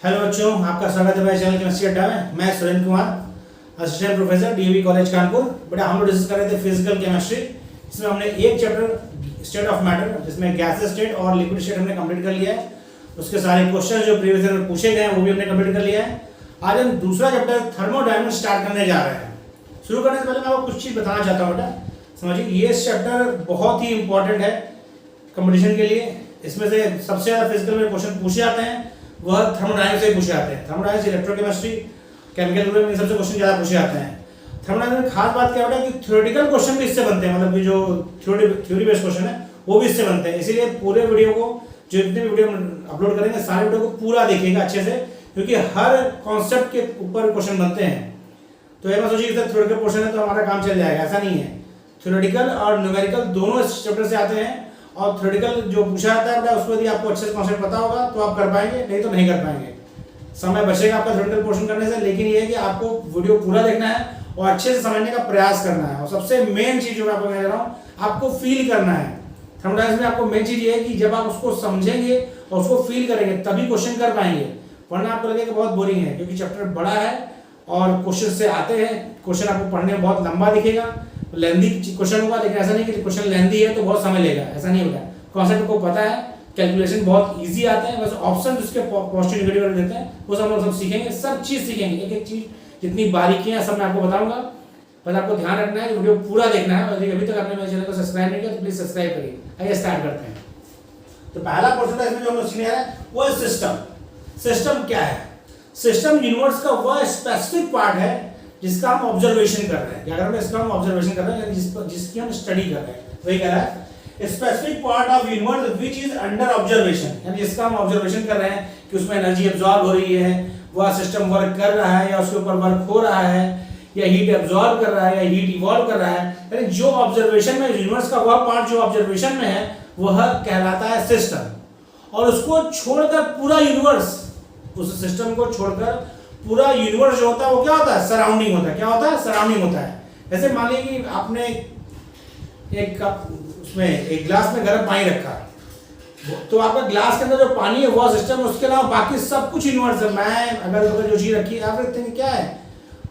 Hello बच्चों, आपका स्वागत है मेरे चैनल केमिस्ट्री अड्डा में। मैं Surendra Kumar, assistant professor DAV college Kanpur. बेटा हम लोग डिस्कस कर रहे थे फिजिकल केमिस्ट्री। इसमें हमने एक चैप्टर स्टेट ऑफ मैटर, जिसमें गैसेस स्टेट और लिक्विड स्टेट हमने कंप्लीट कर लिया है। उसके सारे क्वेश्चन जो प्रीवियस ईयर में पूछे गए हैं वो भी हमने कंप्लीट कर लिया है। आज हम दूसरा चैप्टर थर्मोडायनामिक्स स्टार्ट करने जा रहे हैं। शुरू करने से पहले मैं आपको कुछ चीज़ बताना चाहता हूँ बेटा। समझिए, ये चैप्टर बहुत ही इंपॉर्टेंट है कंपटीशन के लिए। इसमें से सबसे ज़्यादा फिजिकल में क्वेश्चन पूछे जाते हैं वह थर्मोडायनामिक्स से पूछे जाते हैं। थर्मोडायनामिक्स, इलेक्ट्रोकेमिस्ट्री, केमिकल में इन सबसे क्वेश्चन ज़्यादा पूछे जाते हैं। थर्मोडायनामिक्स में खास बात क्या होता है कि थ्योरेटिकल क्वेश्चन भी इससे बनते हैं, मतलब कि जो थ्योरी बेस्ड क्वेश्चन है वो भी इससे बनते हैं। इसीलिए पूरे वीडियो को, जो जितने भी वीडियो अपलोड करेंगे सारे वीडियो को पूरा देखिएगा अच्छे से, क्योंकि हर कॉन्सेप्ट के ऊपर क्वेश्चन बनते हैं। तो ये मत सोचिए कि थ्योरेटिकल क्वेश्चन है तो हमारा काम चल जाएगा, ऐसा नहीं है। थ्योरेटिकल और न्यूमेरिकल दोनों इस चैप्टर से आते हैं, और थ्योरेटिकल जो पूछा जाता है बेटा उसको यदि आपको अच्छे से कॉन्सेप्ट पता होगा तो आप कर पाएंगे, नहीं तो नहीं कर पाएंगे। समय बचेगा आपका थ्योरेटिकल पोर्शन करने से, लेकिन ये है कि आपको वीडियो पूरा देखना है और अच्छे से समझने का प्रयास करना है। और सबसे मेन चीज जो मैं आपको कह रहा हूँ, आपको फील करना है। थर्मोडायनामिक्स में आपको मेन चीज ये है कि जब आप उसको समझेंगे और उसको फील करेंगे तभी क्वेश्चन कर पाएंगे, वरना आपको लगेगा बहुत बोरिंग है, क्योंकि चैप्टर बड़ा है और क्वेश्चन से आते हैं। क्वेश्चन आपको पढ़ने में बहुत लंबा दिखेगा, लेंदी क्वेश्चन होगा, लेकिन ऐसा नहीं कि क्वेश्चन लेंदी है तो बहुत समय लेगा, ऐसा नहीं होगा। कॉन्सेप्ट को पता है, कैलकुलेशन बहुत इजी आते हैं, बस ऑप्शन उसके पॉजिटिव नेगेटिव देते हैं, वो सब हम लोग सब सीखेंगे, सब चीज सीखेंगे, एक एक चीज जितनी बारीकियां सब मैं आपको बताऊंगा। बस आपको ध्यान रखना है कि वीडियो पूरा देखना है। और अभी तक आपने मेरे चैनल को सब्सक्राइब नहीं किया तो प्लीज सब्सक्राइब करिए। आइए स्टार्ट करते हैं। तो पहला पोर्शन है इसमें जो हम लोग सीखने आ रहे हैं वो है सिस्टम। सिस्टम क्या है? सिस्टम यूनिवर्स का वह स्पेसिफिक पार्ट है जिसका हम ऑब्जर्वेशन कर रहे हैं। क्या कर रहे हैं? इसका हम ऑब्जर्वेशन कर रहे हैं, जिसकी हम स्टडी कर रहे हैं। वही कह रहा है specific part of universe which is under observation, यानी जिसका हम ऑब्जर्वेशन कर रहे हैं कि उसमें एनर्जी एब्जॉर्ब हो रही है, वह सिस्टम वर्क कर रहा है या उसके ऊपर वर्क हो रहा है, या हीट एब्जॉर्ब कर रहा है या हीट इवॉल्व कर रहा है। यानी जो ऑब्जर्वेशन में यूनिवर्स का वह पार्ट जो ऑब्जर्वेशन में है वह कहलाता है सिस्टम। और उसको छोड़कर पूरा यूनिवर्स, उस सिस्टम को छोड़कर पूरा यूनिवर्स जो होता है वो क्या होता है? सराउंडिंग होता है। क्या होता है? सराउंडिंग होता है। जैसे मान लीजिए कि आपने एक कप, उसमें एक गिलास में गर्म पानी रखा, तो आपका गिलास के अंदर जो पानी है वह सिस्टम, उसके अलावा बाकी सब कुछ यूनिवर्स है। मैं अगर जो चीज रखी है एवरीथिंग क्या है?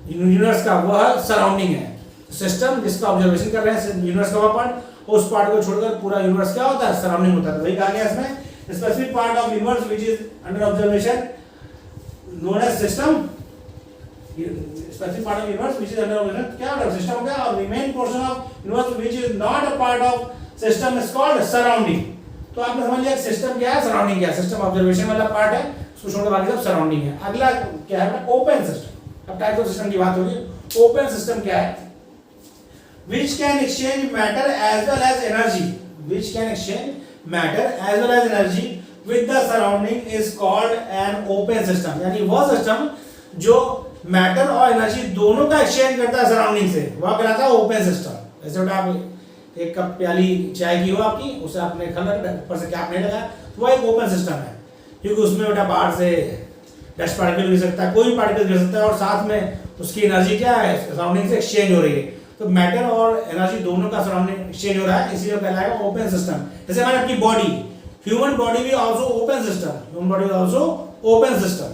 यूनिवर्स का वह सराउंडिंग है। सिस्टम जिसका ऑब्जर्वेशन कर रहे हैं यूनिवर्स का वह पार्ट, उस पार्ट को छोड़कर पूरा यूनिवर्स क्या होता है? सराउंडिंग होता है। तो वही कहा गया इसमें specific part of universe which is under observation known as system, specific part of universe which is under observation, क्या होता है? सिस्टम क्या? और remain portion of universe which is not a part of system is called surrounding। तो आपने समझ लिया system क्या है, सराउंडिंग क्या है। सिस्टम ऑब्जर्वेशन वाला पार्ट है, उसको छोड़कर बाकी सब सराउंडिंग है। अगला क्या है? Open system. अब टाइप ऑफ सिस्टम की बात होगी। ओपन सिस्टम क्या है? which can exchange matter as well as energy, which can exchange matter as well as energy with the surrounding is called an open system। यानी वह system जो matter और energy दोनों का एक्सचेंज करता है सराउंडिंग से, वह कहलाता है ओपन सिस्टम। जैसे बेटा आप एक कप प्याली चाय की हो आपकी, उसे आपने खलर ऊपर से कैप नहीं लगाया, तो वह एक ओपन सिस्टम है, क्योंकि उसमें बेटा बाहर से डस्ट पार्टिकल गिर सकता है, कोई भी पार्टिकल गिर सकता है, और साथ में उसकी एनर्जी क्या है? सराउंडिंग से एक्सचेंज हो रही है। तो मैटर और एनर्जी दोनों का सराउंडिंग एक्सचेंज हो रहा है, इसीलिए कहलाएगा ओपन सिस्टम। जैसे हमारी आपकी बॉडी, ह्यूमन बॉडी भी also open system. Human body also open system.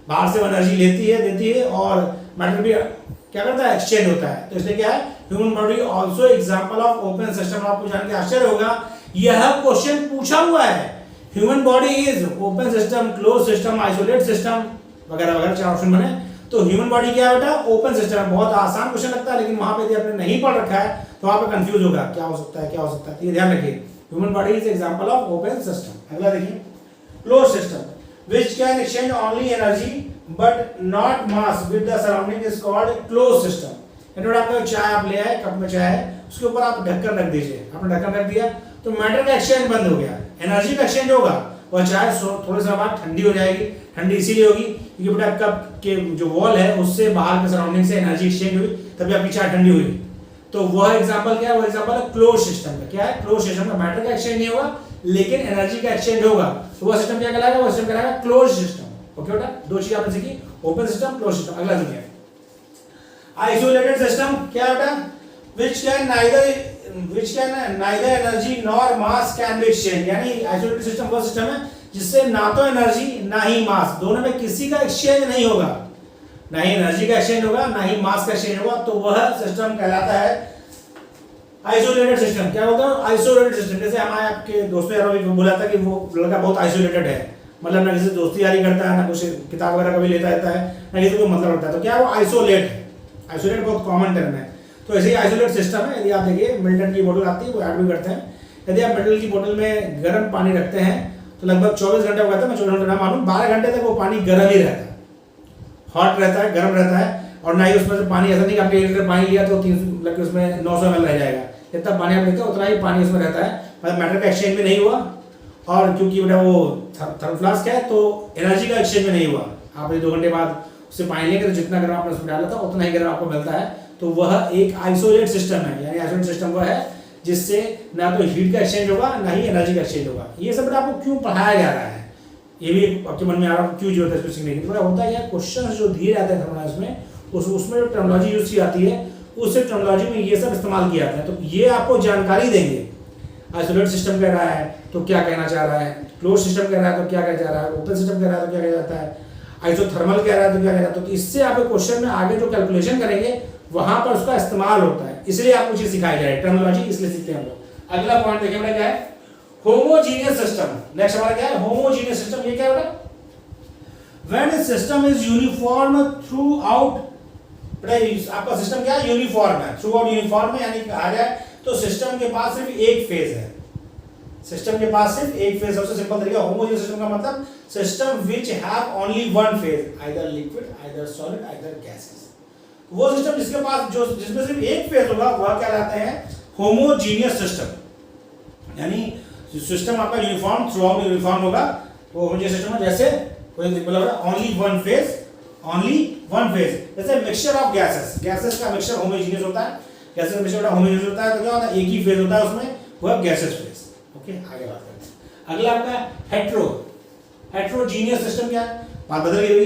बाहर से देती है, और मैटर भी क्या करता है? एक्सचेंज होता है। तो इसलिए क्या है? Human body also example of open system. आपको जान के आश्चर्य होगा, यह क्वेश्चन पूछा हुआ है। Human body is open system, close system, isolate system, वगैरह वगैरह 4 ऑप्शन बने। तो ह्यूमन बॉडी क्या है बेटा? ओपन सिस्टम है। बहुत आसान क्वेश्चन लगता है, लेकिन वहां पे यदि आपने नहीं पढ़ रखा है तो वहां पे कंफ्यूज होगा, क्या हो सकता है, क्या हो सकता है। ये ध्यान रखिए, human body is example of open system. अगला देखिए, close system which can exchange only energy but not mass with the surrounding is called closed system। यानी आपका चाय आप ले आए, कप में चाय है, उसके ऊपर आप ढक्कन रख दीजिए। आपने ढक्कन रख दिया तो मैटर का एक्सचेंज बंद हो गया, एनर्जी का एक्सचेंज होगा। वह चाय थोड़े समय बाद ठंडी हो जाएगी। ठंडी इसीलिए होगी क्योंकि बेटा कप के जो वॉल है उससे बाहर के सराउंडिंग से एनर्जी एक्सचेंज हुई, तभी आपकी चाय ठंडी हुई। तो वह एग्जांपल क्या है? वो एग्जांपल है क्लोज सिस्टम का। क्या है? क्लोज सिस्टम का मैटर का एक्सचेंज नहीं होगा, लेकिन एनर्जी का एक्सचेंज होगा। तो वह सिस्टम क्या कहलाएगा? वह सिस्टम कहलाएगा क्लोज सिस्टम। ओके बेटा, दो चीज आपने सीखी, ओपन सिस्टम, क्लोज सिस्टम। अगला देखिए, आइसोलेटेड सिस्टम क्या है बेटा? which can neither energy nor mass can be exchanged। यानी आइसोलेटेड सिस्टम वह सिस्टम है जिससे ना तो एनर्जी ना ही मास, दोनों में किसी का एक्सचेंज नहीं होगा, ना ही एनर्जी का एक्सचेंज होगा ना ही मास का एक्सचेंज होगा, तो वह सिस्टम कहलाता है आइसोलेटेड सिस्टम। क्या होता है? Isolated system. जैसे हमारे आपके दोस्तों यारों भी बोला था कि वो लड़का बहुत आइसोलेटेड है, मतलब ना किसी से दोस्ती यारी करता है, ना कुछ किताब वगैरह कभी लेता रहता है, ना किसी को मतलब रखता है, तो क्या वो आइसोलेट है। आइसोलेट बहुत कॉमन टर्म है, तो ऐसे ही आइसोलेट सिस्टम है। यदि आप देखिए मिल्टन की बोतल आती है, वो ऐड भी करते हैं, यदि आप मिल्टन की बोतल में गर्म पानी रखते हैं तो लगभग 24 घंटे हो गया था, मैं 24 घंटे ना मानूं, 12 घंटे तक वो पानी गर्म ही रहता है, हॉट रहता है, गर्म रहता है, और ना ही उसमें से पानी ऐसा नहीं कि आपने 1 लीटर पानी लिया तो 300 मतलब उसमें 900 ml रह जाएगा, जितना पानी आप लेते हो उतना ही पानी उसमें रहता है, मतलब मैटर का एक्सचेंज भी नहीं हुआ, और क्योंकि बेटा वो थर्मल फ्लास्क है तो एनर्जी का एक्सचेंज भी नहीं हुआ। आप 2 घंटे बाद उससे पानी लेंगे तो जितना गर्म आपने उसमें डाला था उतना ही गर्म आपको मिलता है, तो वह एक आइसोलेट सिस्टम है। यानी आइसोलेट सिस्टम वह है जिससे ना तो हीट का एक्सचेंज होगा ना ही एनर्जी का एक्सचेंज होगा। ये सब बेटा आपको क्यों पढ़ाया जा रहा है, ये भी आपके मन में आ रहा है क्यों जरूरत है इसको सीखने की। थोड़ा होता है क्वेश्चन जो दिए जाते हैं थर्मोडायनामिक्स में, उसमें जो टर्मिनोलॉजी यूज की जाती है उस टर्मिनोलॉजी में ये सब इस्तेमाल किया जाता है, तो ये आपको जानकारी देंगे। आइसोलेट सिस्टम कह रहा है तो क्या कहना चाह रहा है, क्लोज सिस्टम कह रहा है तो क्या कह जा रहा है, ओपन सिस्टम कह रहा है तो क्या कह जाता है, आइसोथर्मल कह रहा है तो क्या कह जाता है, तो इससे आप क्वेश्चन में आगे जो कैलकुलेशन करेंगे वहां पर उसका इस्तेमाल होता है, इसलिए आपको चीज सिखाई जाए टर्मिनोलॉजी, इसलिए सीखते हैं हम लोग। अगला पॉइंट देखिए बेटा क्या है, होमोजीनियस सिस्टम। नेक्स्ट हमारा क्या है, होमोजीनियस सिस्टम। ये क्या है बेटा, when a system is uniform through out, बेटा आपका सिस्टम क्या है, यूनिफॉर्म है, थ्रू आउट यूनिफॉर्म है, यानी कहा जाए तो सिस्टम के पास सिर्फ एक फेज है, सिस्टम के पास सिर्फ एक फेज। सबसे सिंपल तरीका होमोजेनियस सिस्टम का मतलब system which have only one phase, either liquid either solid either gases. वो सिस्टम जिसके पास जो जिसमें सिर्फ एक फेज होगा वह कहलाते हैं होमोजीनियस सिस्टम। यानी सिस्टम आपका यूनिफॉर्म थ्रू आउट यूनिफॉर्म होगा, तो होमोजीनियस सिस्टम है। जैसे कोई एग्जांपल है only one phase, only one phase. जैसे मिक्सचर ऑफ गैसेस, गैसेस का मिक्सचर होमोजीनियस होता है, गैसेस का मिक्सचर होमोजीनियस होता है, तो क्या होता है, एक ही फेज होता है उसमें, वह गैसेस फेज। ओके, आगे बात करते हैं। अगला आपका हेट्रोजीनियस सिस्टम क्या है, बात बदल गई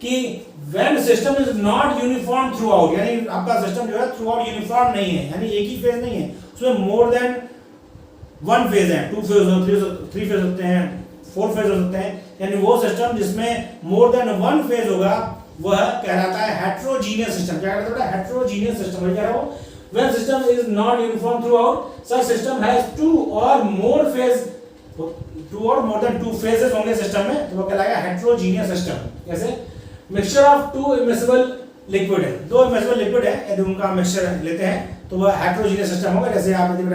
कि when system is not uniform through out, यानी आपका सिस्टम जो है थ्रू आउट यूनिफॉर्म नहीं है, यानी एक ही फेज नहीं है, उसमें मोर देन वन फेज है, 2 फेज, 3 फेज होते हैं, 4 फेज होते हैं, यानी वो सिस्टम जिसमें मोर देन वन फेज होगा वह कहलाता है हेट्रोजीनियस सिस्टम। क्या कहलाता है, हेट्रोजीनियस सिस्टम। कह रहा हूं when system is not uniform throughout, such system has 2 or more phase, 2 or more than 2 phases होंगे सिस्टम में, तो वो कहलाएगा हेट्रोजीनियस सिस्टम। जैसे मिक्सचर ऑफ 2 इमिसिबल लिक्विड है, 2 इमिसिबल लिक्विड है, यदि उनका मिक्सचर लेते हैं तो वह हेट्रोजीनियस सिस्टम होगा। जैसे आप यदि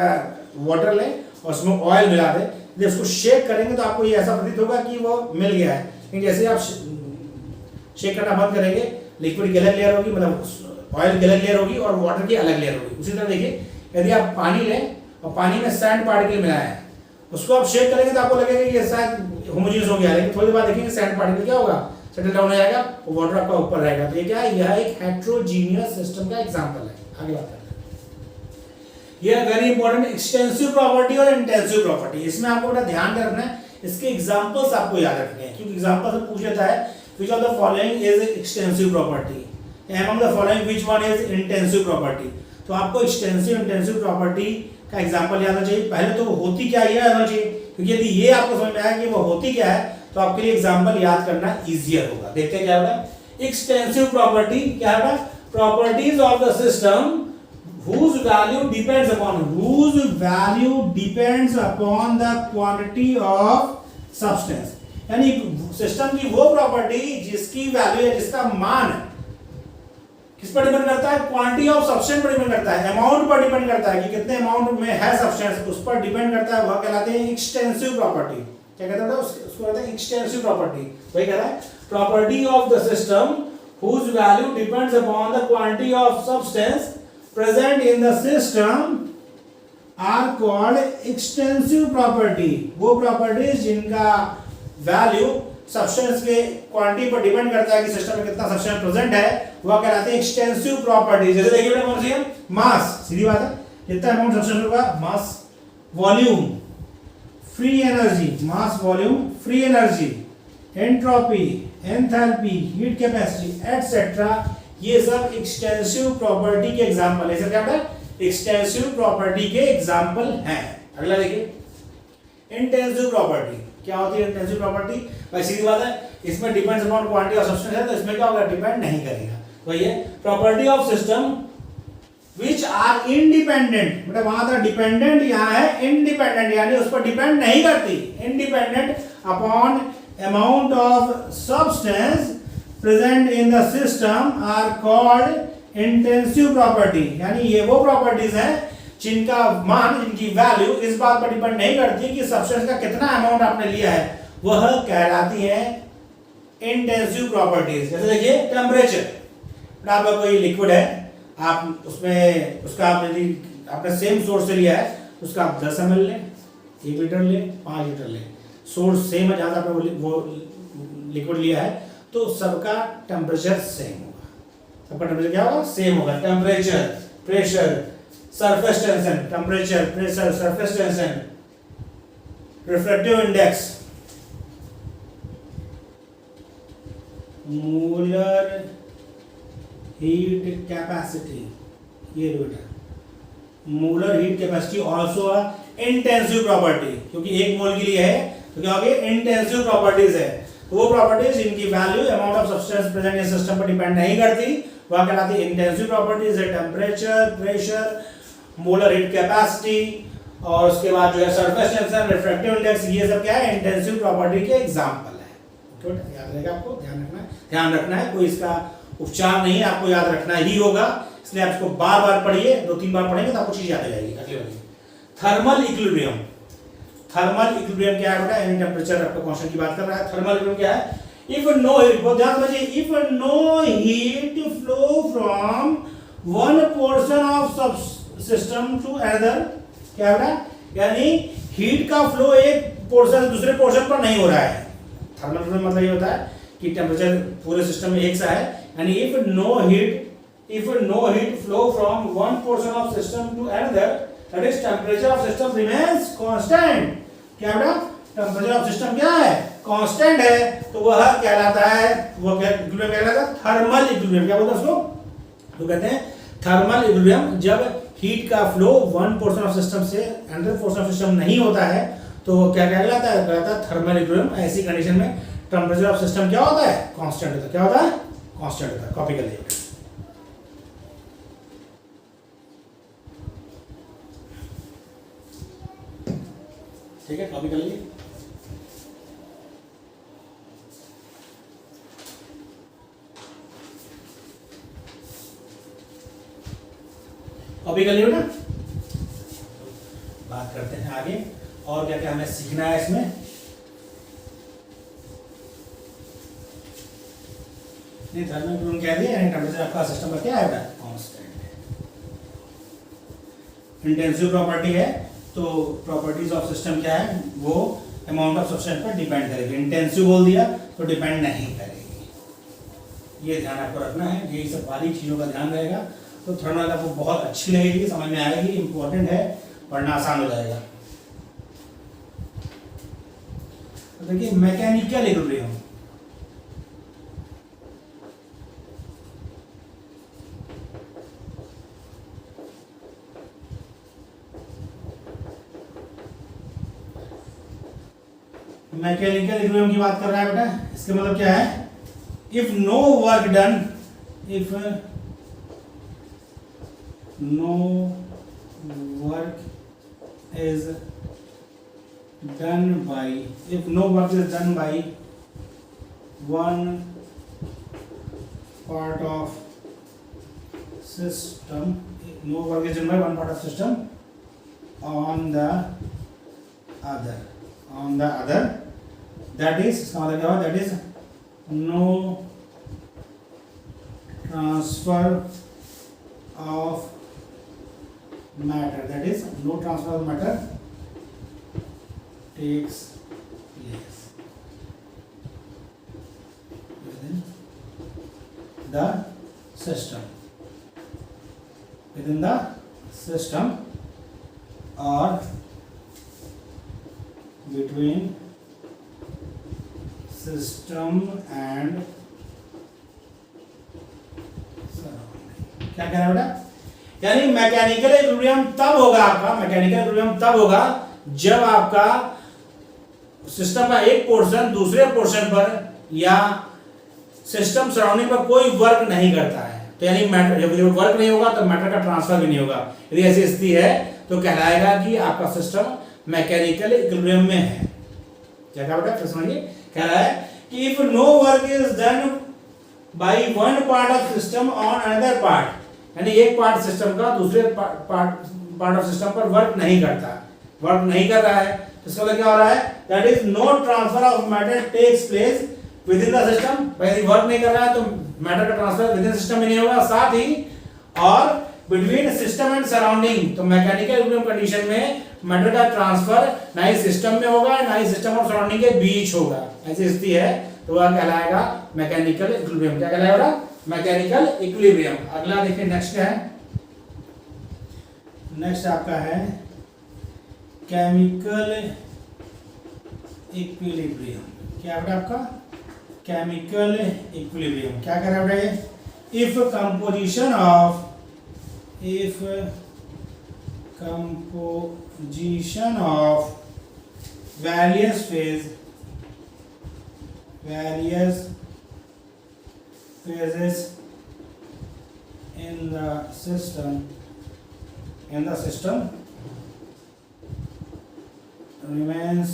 वाटर लें और उसमें ऑयल मिला दें, यदि उसको शेक करेंगे तो आपको ये ऐसा प्रतीत होगा कि वो मिल गया है, लेकिन जैसे आप शेक करना बंद करेंगे, लिक्विड की अलग लेयर होगी, मतलब ऑयल की अलग लेयर होगी और वाटर की अलग लेयर होगी। उसी तरह देखिए यदि आप पानी लें और पानी में सैंड पार्टिकल मिलाया है, उसको आप शेक करेंगे तो आपको लगेगा कि ये शायद होमोजेनियस हो गया, लेकिन थोड़ी देर बाद देखेंगे सैंड पार्टिकल क्या होगा, सेटल डाउन हो जाएगा और वाटर आपका ऊपर रहेगा। तो ये क्या है, यह एक हेट्रोजीनियस सिस्टम का एग्जांपल है। आगे बात करते हैं, यह वेरी इंपॉर्टेंट एक्सटेंसिव प्रॉपर्टी और इंटेंसिव प्रॉपर्टी, इसमें आपको बड़ा ध्यान रखना है, इसके एग्जांपल्स आपको याद रखने हैं, क्योंकि एग्जांपल से पूछ लेता है which of the following is extensive property, among the following which one is intensive property। तो आपको एक्सटेंसिव इंटेंसिव प्रॉपर्टी का एग्जांपल याद होना चाहिए। पहले तो वो होती क्या है याद होना चाहिए, क्योंकि यदि ये आपको समझ में आया कि वो होती क्या है तो आपके लिए एग्जांपल याद करना इजियर होगा। देखते हैं क्या होगा। एक्सटेंसिव प्रॉपर्टी क्या होगा, properties of the system whose value depends upon the quantity of substance। यानी सिस्टम की वो प्रॉपर्टी जिसकी वैल्यू है, जिसका मान किस पर डिपेंड करता है, क्वांटिटी ऑफ सब्सटेंस पर डिपेंड करता है, अमाउंट पर डिपेंड करता है कि कितने अमाउंट में है सब्सटेंस, उस पर डिपेंड करता है, वह कहलाते हैं एक्सटेंसिव प्रॉपर्टी। क्या कहते हैं उसको कहते हैं एक्सटेंसिव प्रॉपर्टी। वही कह रहा है property of the system whose value depends upon the quantity of substance present in the system are called extensive property। वो प्रॉपर्टीज जिनका वैल्यू सब्सटेंस के क्वांटिटी पर डिपेंड करता है कि सिस्टम में कितना सब्सटेंस प्रेजेंट है, वह कहलाते हैं एक्सटेंसिव प्रॉपर्टी। जैसे देखिए बेटा कौन सी है, मास, सीधी बात है, जितना अमाउंट सब्सटेंस होगा, mass, volume, free energy, mass, volume, free energy, entropy, enthalpy, heat capacity etcetera, ये सब एक्सटेंसिव प्रॉपर्टी के एग्जांपल है। ऐसा क्या है, एक्सटेंसिव प्रॉपर्टी के एग्जांपल हैं। अगला देखिए इंटेंसिव प्रॉपर्टी। क्या होती है इंटेंसिव प्रॉपर्टी? भाई सीधी बात है, इसमें depends upon quantity of substance है, तो इसमें क्या होगा, डिपेंड नहीं करेगा। तो ये property of system which are independent, बेटा वहां था डिपेंडेंट, यहाँ है इंडिपेंडेंट, यानी उस पर डिपेंड नहीं करती, independent upon amount of substance present in the system are called intensive property. यानी ये वो प्रॉपर्टीज हैं जिनका मान, जिनकी वैल्यू इस बात पर डिपेंड नहीं करती कि सब्सटेंस का कितना अमाउंट आपने लिया है, वह कहलाती है इंटेंसिव प्रॉपर्टीज। जैसे देखिए टेम्परेचर, आपका कोई लिक्विड है, आप उसमें उसका आपने सेम सोर्स से लिया है, उसका आप 10 ml ले, 1 लीटर ले, 5 लीटर ले, सोर्स सेम है, जहां आपने वो लिक्विड लिया है, तो सबका टेम्परेचर सेम होगा। सबका टेम्परेचर क्या होगा, सेम होगा। Temperature, pressure, surface tension, temperature, pressure, surface tension, refractive index, molar heat capacity, ये बेटा molar heat capacity also intensive property, क्योंकि 1 मोल के लिए है तो क्या होगी, इंटेंसिव प्रॉपर्टीज है। तो वो प्रॉपर्टीज इनकी value amount of substance present in system पर डिपेंड नहीं करती, वह कहलाती है इंटेंसिव प्रॉपर्टीज है। Temperature, pressure, molar heat capacity और उसके बाद जो है सरफेस टेंशन, रिफ्रैक्टिव इंडेक्स, ये सब क्या है, इंटेंसिव प्रॉपर्टी के एग्जांपल है। ओके, याद रहेगा, आपको ध्यान रखना है, कोई इसका उपचार नहीं है, आपको याद रखना ही होगा, इसलिए आप इसको बार बार पढ़िए, 2-3 बार पढ़ेंगे तो आपको चीज याद आ जाएगी। अगली वाली थर्मल इक्विलिब्रियम। थर्मल इक्विलिब्रियम क्या है बेटा, यानी टेम्परेचर आपका कांस्टेंट की बात कर रहा है। थर्मल इक्विलिब्रियम क्या है, इफ नो हीट, बहुत ध्यान समझिए, if no heat flow from one portion of system to another, क्या बेटा, यानी हीट का फ्लो एक पोर्शन से दूसरे पोर्शन पर नहीं हो रहा है। थर्मल इक्विलिब्रियम मतलब ये होता है कि टेम्परेचर पूरे सिस्टम में एक सा है, यानी if no heat flow from one portion of system to another, that is temperature of system remains constant. क्या बेटा, टेम्परेचर ऑफ सिस्टम क्या है, कांस्टेंट है, तो वह कहलाता है, वो क्या इक्विलिब्रियम कहलाता है, थर्मल इक्विलिब्रियम। क्या बोलते हैं उसको, तो कहते हैं थर्मल इक्विलिब्रियम। जब हीट का flow one portion of system से अनदर पोर्शन ऑफ सिस्टम नहीं होता है, तो वो क्या कहलाता है, कहलाता है थर्मल इक्विलिब्रियम। ऐसी कंडीशन में टेम्परेचर ऑफ सिस्टम क्या होता है, कांस्टेंट होता है। क्या होता है, कांस्टेंट होता है। कॉपी कर लीजिए, ठीक है, कॉपी कर लीजिए। कॉपी कर लियो ना, बात करते हैं आगे और क्या क्या हमें सीखना है इसमें। नहीं, थर्मल इक्विलिब्रियम कह दिया, यानी टेम्परेचर आपका सिस्टम का क्या है बेटा, कांस्टेंट है। इंटेंसिव प्रॉपर्टी है, तो प्रॉपर्टीज ऑफ सिस्टम क्या है, वो अमाउंट ऑफ सब्सटेंस पर डिपेंड करेगी। इंटेंसिव बोल दिया तो डिपेंड नहीं करेगी, ये ध्यान आपको रखना है। यही सब बारीक चीजों का ध्यान रहेगा, तो थर्मल आपको बहुत अच्छी लगेगी, समझ में आएगी, इंपॉर्टेंट है, पढ़ना आसान हो जाएगा। तो देखिए मैकेनिकल इक्विलिब्रियम, मैकेनिकल इक्विलिब्रियम की बात कर रहा है बेटा। इसका मतलब क्या है, if no work done, if no work is done by, if no work is done by one part of system, no work is done by one part of system on the other, that is, इसका मतलब क्या हुआ, that is no transfer of matter, that is no transfer of matter takes place within the system, or between system and surrounding। क्या कह रहा है बेटा, यानी मैकेनिकल इक्विलिब्रियम तब होगा आपका, मैकेनिकल इक्विलिब्रियम तब होगा जब आपका सिस्टम का एक पोर्शन दूसरे पोर्शन पर या सिस्टम सराउंडिंग पर कोई वर्क नहीं करता है, तो यानी मैटर जब वर्क नहीं होगा तो मैटर का ट्रांसफर भी नहीं होगा। यदि ऐसी स्थिति है तो कहलाएगा कि आपका सिस्टम मैकेनिकल इक्विलिब्रियम में है। क्या कहा बेटा, समझिए, कह रहा है कि if no work is done by one part of system on another part, यानी एक पार्ट सिस्टम का दूसरे पार्ट ऑफ सिस्टम पर वर्क नहीं करता, वर्क नहीं कर रहा है, तो इसका मतलब क्या हो रहा है, that is no transfer of matter takes place within the system. यदि वर्क नहीं कर रहा है तो मैटर का ट्रांसफर विद इन सिस्टम में नहीं होगा, साथ ही और बिटवीन सिस्टम एंड सराउंडिंग, तो मैकेनिकल इक्विलिब्रियम कंडीशन में मैटर का ट्रांसफर ना ही सिस्टम में होगा ना ही सिस्टम और सराउंडिंग के बीच होगा। ऐसी स्थिति है तो वह कहलाएगा मैकेनिकल इक्विलिब्रियम। क्या कहलाएगा, मैकेनिकल इक्विलिब्रियम। अगला देखिए, नेक्स्ट क्या है, नेक्स्ट आपका है केमिकल इक्विलिब्रियम। क्या है आपका केमिकल इक्विलिब्रियम। क्या कह रहा है, if composition of various phases in the system remains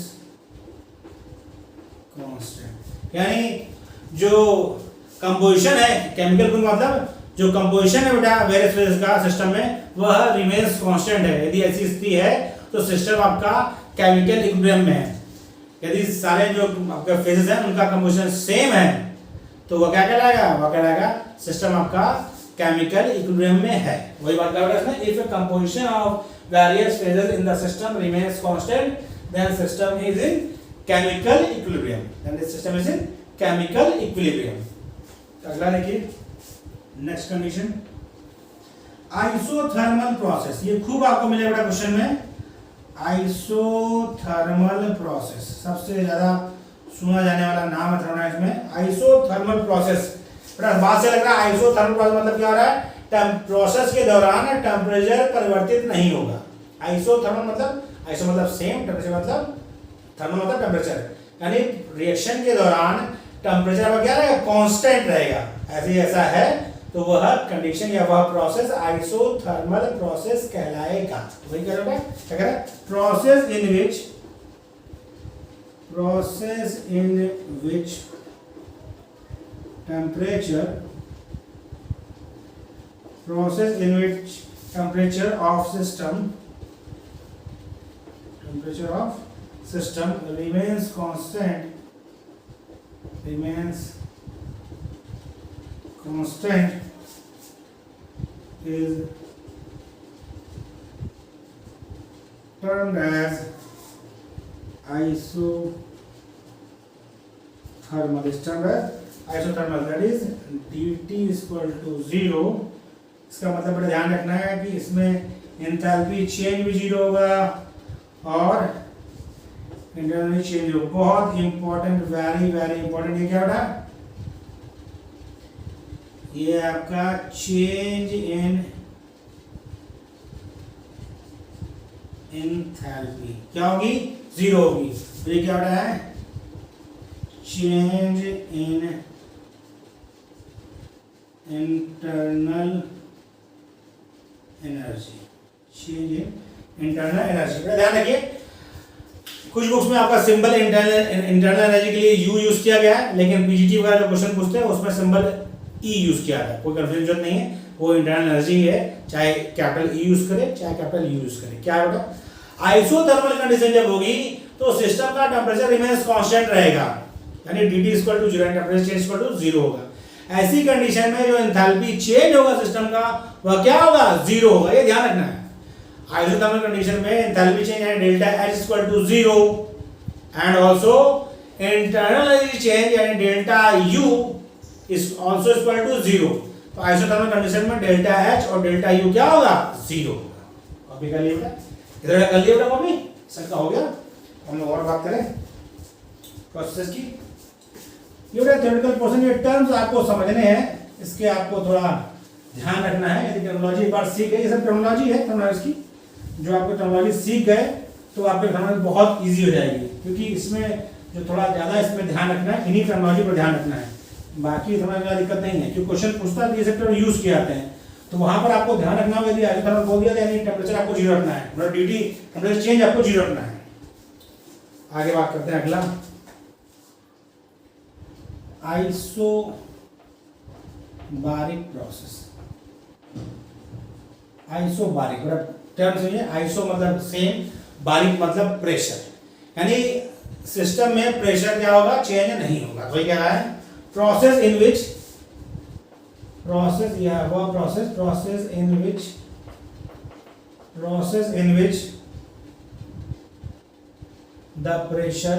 constant, यानी जो कंपोजिशन है केमिकल का मतलब जो कंपोजिशन है बेटा वेरियस फेजेस का सिस्टम में वह रिमेन्स कांस्टेंट है। यदि ऐसी स्थिति है तो सिस्टम आपका केमिकल इक्विलिब्रियम में है। यदि सारे जो आपके फेजेस हैं उनका कंपोजिशन सेम है तो वह क्या कहलाएगा, वह कहलाएगा सिस्टम आपका केमिकल इक्विलिब्रियम में है। वही बात कर रहा है इसमें, if composition of various phases in the system remains constant then system is in chemical equilibrium, then this system is in chemical equilibrium. अगला देखिए, नेक्स्ट कंडीशन आइसोथर्मल प्रोसेस। ये खूब आपको मिलेगा बेटा क्वेश्चन में, आइसोथर्मल प्रोसेस सबसे ज्यादा सुना जाने वाला नाम है थर्मोडायनामिक्स में, आइसोथर्मल प्रोसेस। बेटा बात से लग रहा है आइसोथर्मल प्रोसेस मतलब क्या हो रहा है, प्रोसेस के दौरान टेम्परेचर परिवर्तित नहीं होगा। आइसोथर्मल मतलब, आइसो मतलब सेम, टेम्परेचर मतलब, थर्मल मतलब टेम्परेचर, यानी रिएक्शन के दौरान टेम्परेचर का क्या रहेगा, कांस्टेंट रहेगा। ऐसे ऐसा है तो वह कंडीशन या वह प्रोसेस आइसोथर्मल प्रोसेस कहलाएगा। वही कह रहा है, क्या कह रहा है, process in which temperature of system remains constant is termed as isothermal. Is termed as isothermal, that is dt is equal to 0। इसका मतलब बड़ा ध्यान रखना है कि इसमें एंथैल्पी चेंज भी 0 होगा और इंटरनल चेंज होगा। बहुत इंपॉर्टेंट, वेरी वेरी इंपॉर्टेंट। ये क्या होगा, ये आपका चेंज इन एंथैल्पी क्या होगी, 0 होगी। तो ये क्या हो रहा है, change in internal energy, change in internal energy. ध्यान रखिए कुछ बुक्स में आपका सिंबल इंटरनल एनर्जी के लिए यू यूज किया गया है, लेकिन पीजीटी वगैरह जो क्वेश्चन पूछते हैं उसमें सिंबल ई यूज किया है। कोई कंफ्यूजन नहीं है, वो इंटरनल एनर्जी है, चाहे कैपिटल ई यूज करे चाहे कैपिटल यू यूज करे। क्या होगा, आइसोथर्मल कंडीशन जब होगी तो सिस्टम का टेम्परेचर रिमेन्स कांस्टेंट रहेगा, यानी dt equal to 0 and temperature change equal to 0 होगा। ऐसी कंडीशन में जो एंथैल्पी चेंज होगा सिस्टम का वह क्या होगा, 0 होगा। ये ध्यान रखना है। आइसोथर्मल कंडीशन में एंथैल्पी चेंज है delta H equal to 0 and also internal energy change यानी delta U is also equal to 0। तो आइसोथर्मल कंडीशन में डेल्टा H और डेल्टा U क्या होगा, 0 होगा। कॉपी कर लिया, इधर कर लिया कॉपी, सर का हो गया। हम लोग और बात करें प्रोसेस की। ये थ्योरेटिकल पोर्शन, ये टर्म्स आपको समझने हैं, इसके आपको थोड़ा ध्यान रखना है। यदि टर्मिनोलॉजी एक बार सीख गए, ये सब टर्मिनोलॉजी है थर्मोडायनामिक्स की, जो आपको टर्मिनोलॉजी सीख गए तो आपके टर्मिनोलॉजी बहुत इजी हो जाएगी। क्योंकि इसमें जो थोड़ा ज़्यादा इसमें ध्यान रखना है, इन्हीं टर्मिनोलॉजी पर ध्यान रखना है, बाकी समझ में दिक्कत नहीं है। क्योंकि क्वेश्चन पूछता है ये सेक्टर यूज किए जाते हैं, तो वहां पर आपको ध्यान रखना होगा। यदि आइसोथर्मल बोल दिया यानी टेम्परेचर आपको 0 रखना है, मतलब ड्यूटी टेम्परेचर चेंज आपको 0 रखना है। आगे बात करते हैं अगला, आइसोबारिक प्रोसेस। आइसोबारिक मतलब टर्म समझिए, आइसो मतलब सेम, बारिक मतलब प्रेशर, यानी सिस्टम में प्रेशर क्या होगा, चेंज नहीं होगा। तो ये क्या है, प्रोसेस इन विच, प्रोसेस या वो process, process in which the pressure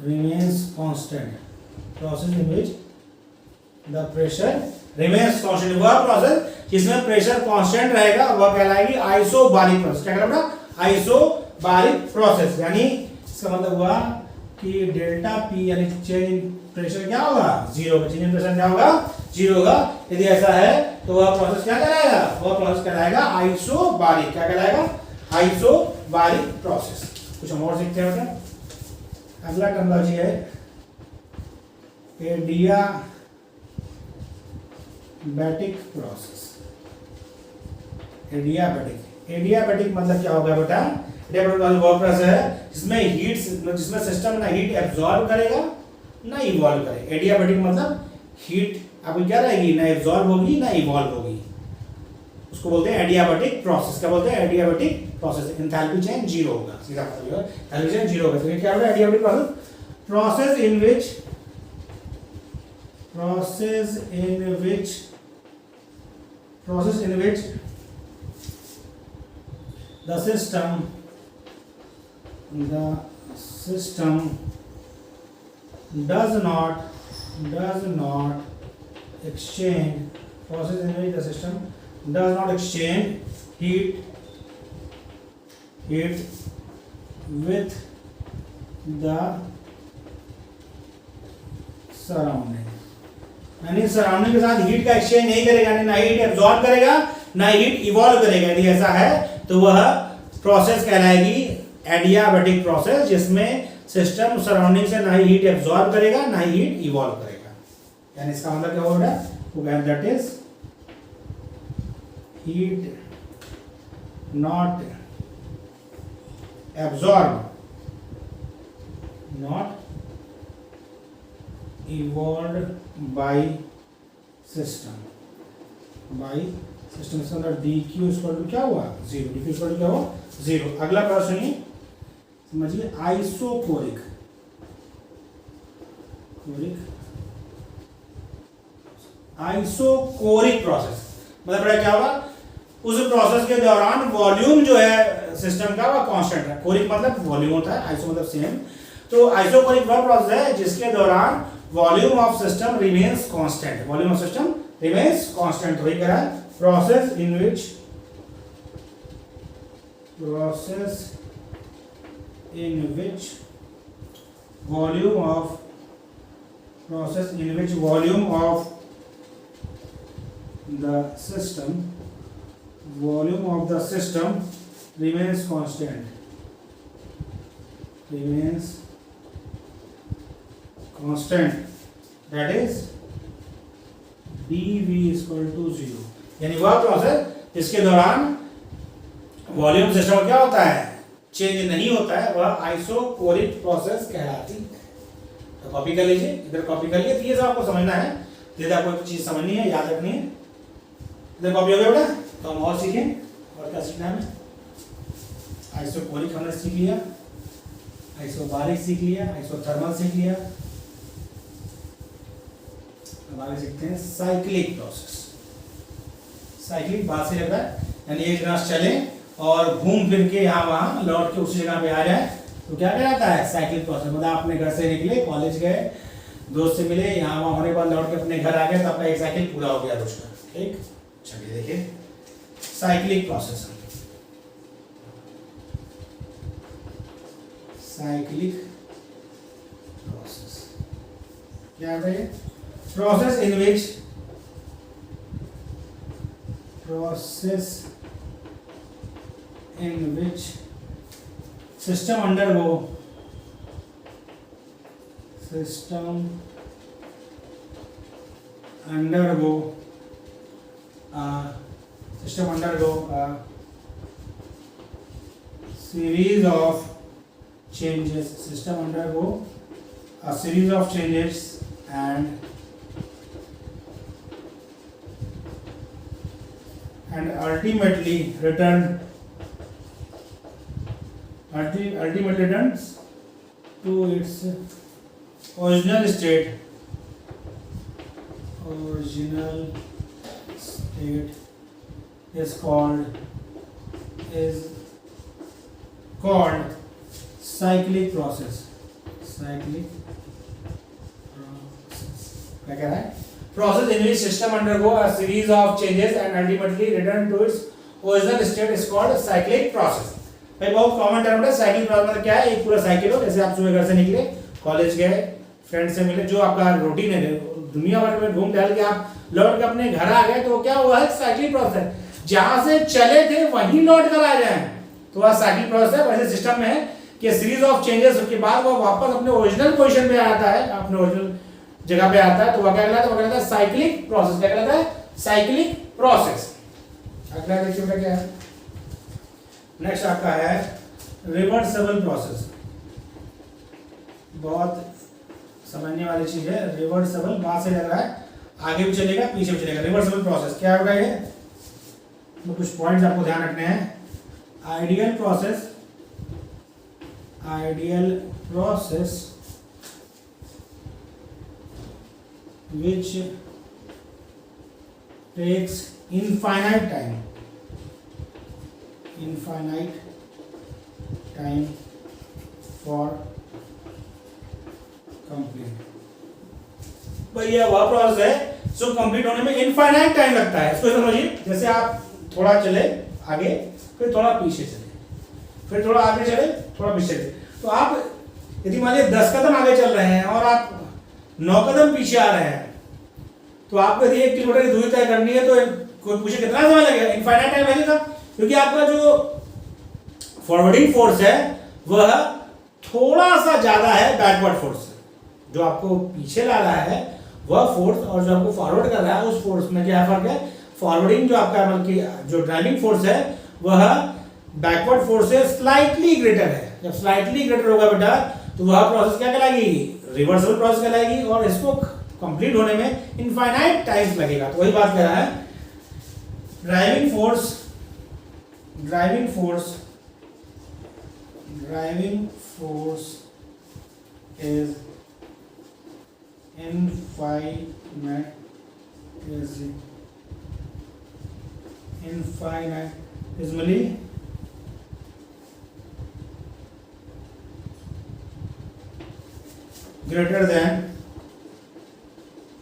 remains constant, process in which the pressure remains constant, वह प्रोसेस जिसमें प्रेशर कांस्टेंट रहेगा वह कहलाएगी आइसोबारिक प्रोसेस। क्या कहलाएगा, आइसोबारिक प्रोसेस। यानी इसका मतलब हुआ कि डेल्टा पी यानी चेंज इन प्रेशर क्या होगा, 0 होगा। चेंज इन प्रेशर क्या होगा, 0 होगा। यदि ऐसा है तो वह प्रोसेस क्या कहलाएगा, वह प्रोसेस कहलाएगा आइसोबारिक। क्या कहलाएगा, आइसोबारिक प्रोसेस। कुछ हम और सीखते हैं बेटा। अगला टर्मिनोलॉजी है एडियाबैटिक प्रोसेस। एडियाबैटिक मतलब क्या होगा बेटा, एडियाबैटिक वो प्रोसेस है जिसमें जिसमें सिस्टम ना हीट एब्जॉर्ब करेगा ना इवॉल्व करेगा। एडियाबैटिक मतलब हीट आपकी क्या रहेगी, ना एब्जॉर्ब होगी ना इवॉल्व होगी, उसको बोलते हैं एडियाबैटिक प्रोसेस। क्या बोलते हैं, एडियाबैटिक प्रोसेस। एंथैल्पी चेंज 0 होगा, सीधा मतलब है एंथैल्पी चेंज 0 होगा। तो ये क्या होगा, adiabatic process, process in which the system does not exchange, process in which the system does not exchange heat with the surrounding, यानी सराउंडिंग के साथ हीट का एक्सचेंज नहीं करेगा, ना हीट एब्जॉर्ब करेगा ना हीट इवॉल्व करेगा। यदि ऐसा है तो वह प्रोसेस कहलाएगी एडियाबैटिक प्रोसेस, जिसमें सिस्टम सराउंडिंग से ना ही हीट एब्जॉर्ब करेगा ना ही हीट इवॉल्व करेगा। यानी इसका मतलब क्या होगा, वो that is heat not absorb not evolve by system इसके अंदर dq इक्वल टू क्या हुआ, 0। dq इक्वल टू क्या हुआ, 0। अगला प्रश्न सुनिए, समझिए, आइसोकोरिक प्रोसेस मतलब क्या होगा, उस प्रोसेस के दौरान वॉल्यूम जो है सिस्टम का वह कांस्टेंट है। कोरिक मतलब वॉल्यूम होता है, आइसो मतलब सेम। तो आइसोकोरिक वह प्रोसेस है जिसके दौरान volume of system remains constant, volume of system remains constant. वही कह रहा है, process in which volume of the system remains constant, that is dV equal to 0। यानी वह प्रोसेस जिसके दौरान वॉल्यूम सिस्टम क्या होता है, चेंज नहीं होता है, वह आइसोकोरिक प्रोसेस कहलाती है। तो कॉपी कर लीजिए, इधर कॉपी कर लीजिए। ये सब आपको समझना है, इधर आपको एक चीज समझनी है, याद रखनी है। इधर कॉपी हो गया बेटा। तो हम और सीखें, और क्या सीखना है, आइसोकोरिक हमने सीख लिया, आइसोबारिक सीख लिया, आइसोथर्मल सीख लिया। अब आगे सीखते हैं साइक्लिक प्रोसेस। साइक्लिक बात से लग रहा है, यानी एक जगह चले और घूम फिर के यहाँ वहाँ लौट के उसी जगह पे आ जाए, तो क्या कहलाता है, साइक्लिक प्रोसेस। मतलब आपने घर से निकले, कॉलेज गए, दोस्त से मिले, यहाँ वहाँ होने के बाद लौट के अपने घर आ गए, तो आपका एक साइकिल पूरा हो गया रोज का। ठीक, चलिए देखिए साइक्लिक प्रोसेस। साइक्लिक प्रोसेस क्या है ये? Process in which system undergo a series of changes. System undergo a series of changes and ultimately returns to its original state is called cyclic process. क्या कह रहा है? Process in which system undergo a series of changes and ultimately return to its original state is called cyclic process. भाई बहुत common term है cycle process. मतलब क्या है? एक पूरा साइकिल हो, जैसे आप सुबह घर से निकले, कॉलेज गए, फ्रेंड से मिले, जो आपका रूटीन है, दुनिया भर में घूम टहल के आप लौट के अपने घर आ गए, तो क्या हुआ है? Cycle process. जहां से चले थे वहीं लौट कर आ जाए, तो वह साइकिल प्रोसेस है। वैसे सिस्टम में है कि सीरीज ऑफ चेंजेस के बाद वो वापस अपने ओरिजिनल पोजीशन पे आता है, अपने ओरिजिनल जगह पे आता है, तो वह क्या कहलाता है? वो कहलाता है साइक्लिक प्रोसेस। क्या कहलाता है? Cyclic process. अगला देखिए बेटा क्या है? नेक्स्ट आपका है रिवर्सिबल प्रोसेस। बहुत समझने वाली चीज है रिवर्सिबल। बात से लग रहा है आगे भी चलेगा पीछे भी चलेगा। रिवर्सिबल प्रोसेस क्या होगा? ये तो कुछ पॉइंट्स आपको ध्यान रखने हैं। Ideal process which takes infinite time for complete। भाई ये वह प्रोसेस है जो कंप्लीट होने में इनफाइनाइट टाइम लगता है। इसको समझिए, जैसे आप थोड़ा चले आगे, फिर थोड़ा पीछे चले, फिर थोड़ा आगे चले, थोड़ा पीछे चले, तो आप यदि मान लीजिए 10 कदम आगे चल रहे हैं और आप 9 कदम पीछे आ रहे हैं, तो आपको यदि 1 किलोमीटर की दूरी तय करनी है, तो कोई पूछे कितना समय लगेगा? इनफाइनाइट टाइम लगेगा, क्योंकि आपका जो फॉरवर्डिंग फोर्स है वह थोड़ा सा ज्यादा है बैकवर्ड फोर्स से। जो आपको पीछे ला रहा है वह फोर्स और जो आपको फॉरवर्ड कर रहा है उस फोर्स में क्या फर्क है? फॉरवर्डिंग जो आपका मतलब जो ड्राइविंग फोर्स है वह बैकवर्ड फोर्स से स्लाइटली ग्रेटर है। जब स्लाइटली ग्रेटर होगा बेटा, तो वह प्रोसेस क्या कहलाएगी? रिवर्सिबल प्रोसेस कहलाएगी, और इसको कंप्लीट होने में इनफाइनाइट टाइम लगेगा। तो वही बात कह रहा है, driving force is infinitesimally greater than,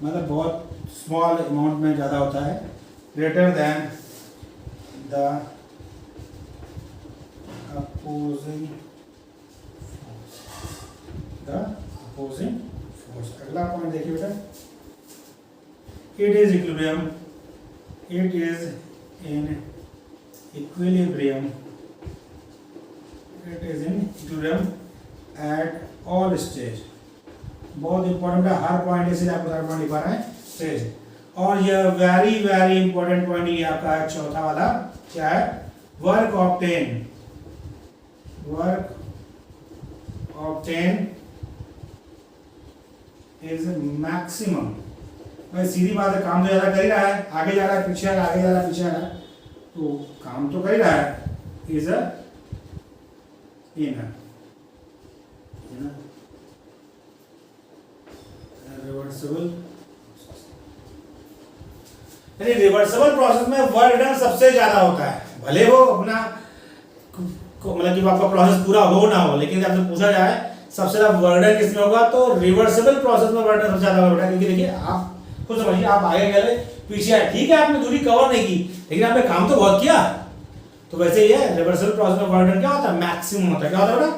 मतलब बहुत स्मॉल अमाउंट में ज़्यादा होता है, greater than the opposing force. अगला पॉइंट देखिए बेटा, it is equilibrium at all stage. बहुत इंपॉर्टेंट है, हर पॉइंट इसलिए आपको हर पॉइंट लिखा रहा है स्टेज। और यह वेरी वेरी इंपॉर्टेंट पॉइंट ये आपका है चौथा वाला, क्या है? Work obtain is maximum. भाई सीधी बात है, काम तो ज्यादा कर ही रहा है, आगे जा रहा है पीछे आ रहा है, आगे जा रहा है पीछे आ रहा है, तो काम तो कर ही रहा है। इज अ रिवर्सिबल प्रोसेस में वर्क डन सबसे ज्यादा होता है। भले वो अपना मतलब कि आपका प्रोसेस पूरा हो ना हो, लेकिन जब पूछा जाए सबसे ज्यादा वर्क डन किसमें होगा, तो रिवर्सिबल प्रोसेस में वर्क डन सबसे ज्यादा होगा। क्योंकि देखिए आप खुद समझिए, आप आगे गए पीछे आए, ठीक है आपने दूरी कवर नहीं की, लेकिन आपने काम तो बहुत किया। तो वैसे ही है, रिवर्सिबल प्रोसेस में वर्क डन क्या होता है? मैक्सिमम होता है। क्या होता है बेटा?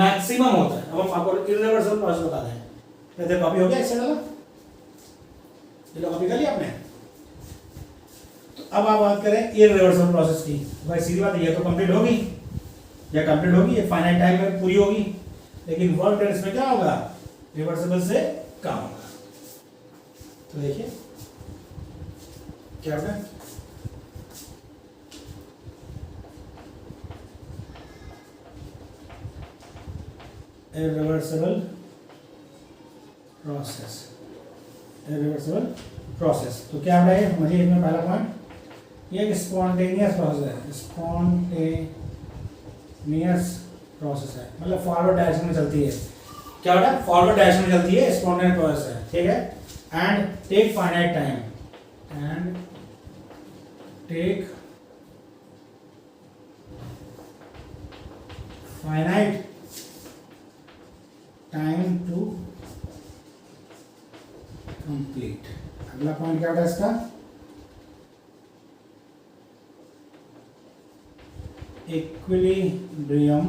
मैक्सिमम होता है। अब हम आपको इरिवर्सिबल प्रोसेस बता रहे हैं। इधर कॉपी हो गया इससे वाला, चलो कॉपी कर लिया आपने। तो अब आप बात करें इररिवर्सिबल प्रोसेस की। भाई सीधी बात है, ये तो कंप्लीट होगी, या कंप्लीट होगी, ये फाइनाइट टाइम में पूरी होगी, लेकिन वर्क डन इसमें क्या होगा, रिवर्सिबल से कम होगा। तो देखिए क्या होगा, irreversible process, irreversible process। तो क्या है मुझे इसमें पहला पॉइंट, ये एक स्पॉन्टेनियस प्रोसेस है, स्पॉन्टेनियस प्रोसेस है, मतलब फॉरवर्ड डायरेक्शन में चलती है। क्या होता है, फॉरवर्ड डायरेक्शन में चलती है, स्पॉन्टेनियस प्रोसेस है, ठीक है। And take finite time, and take finite time to complete. अगला पॉइंट क्या होगा इसका, equilibrium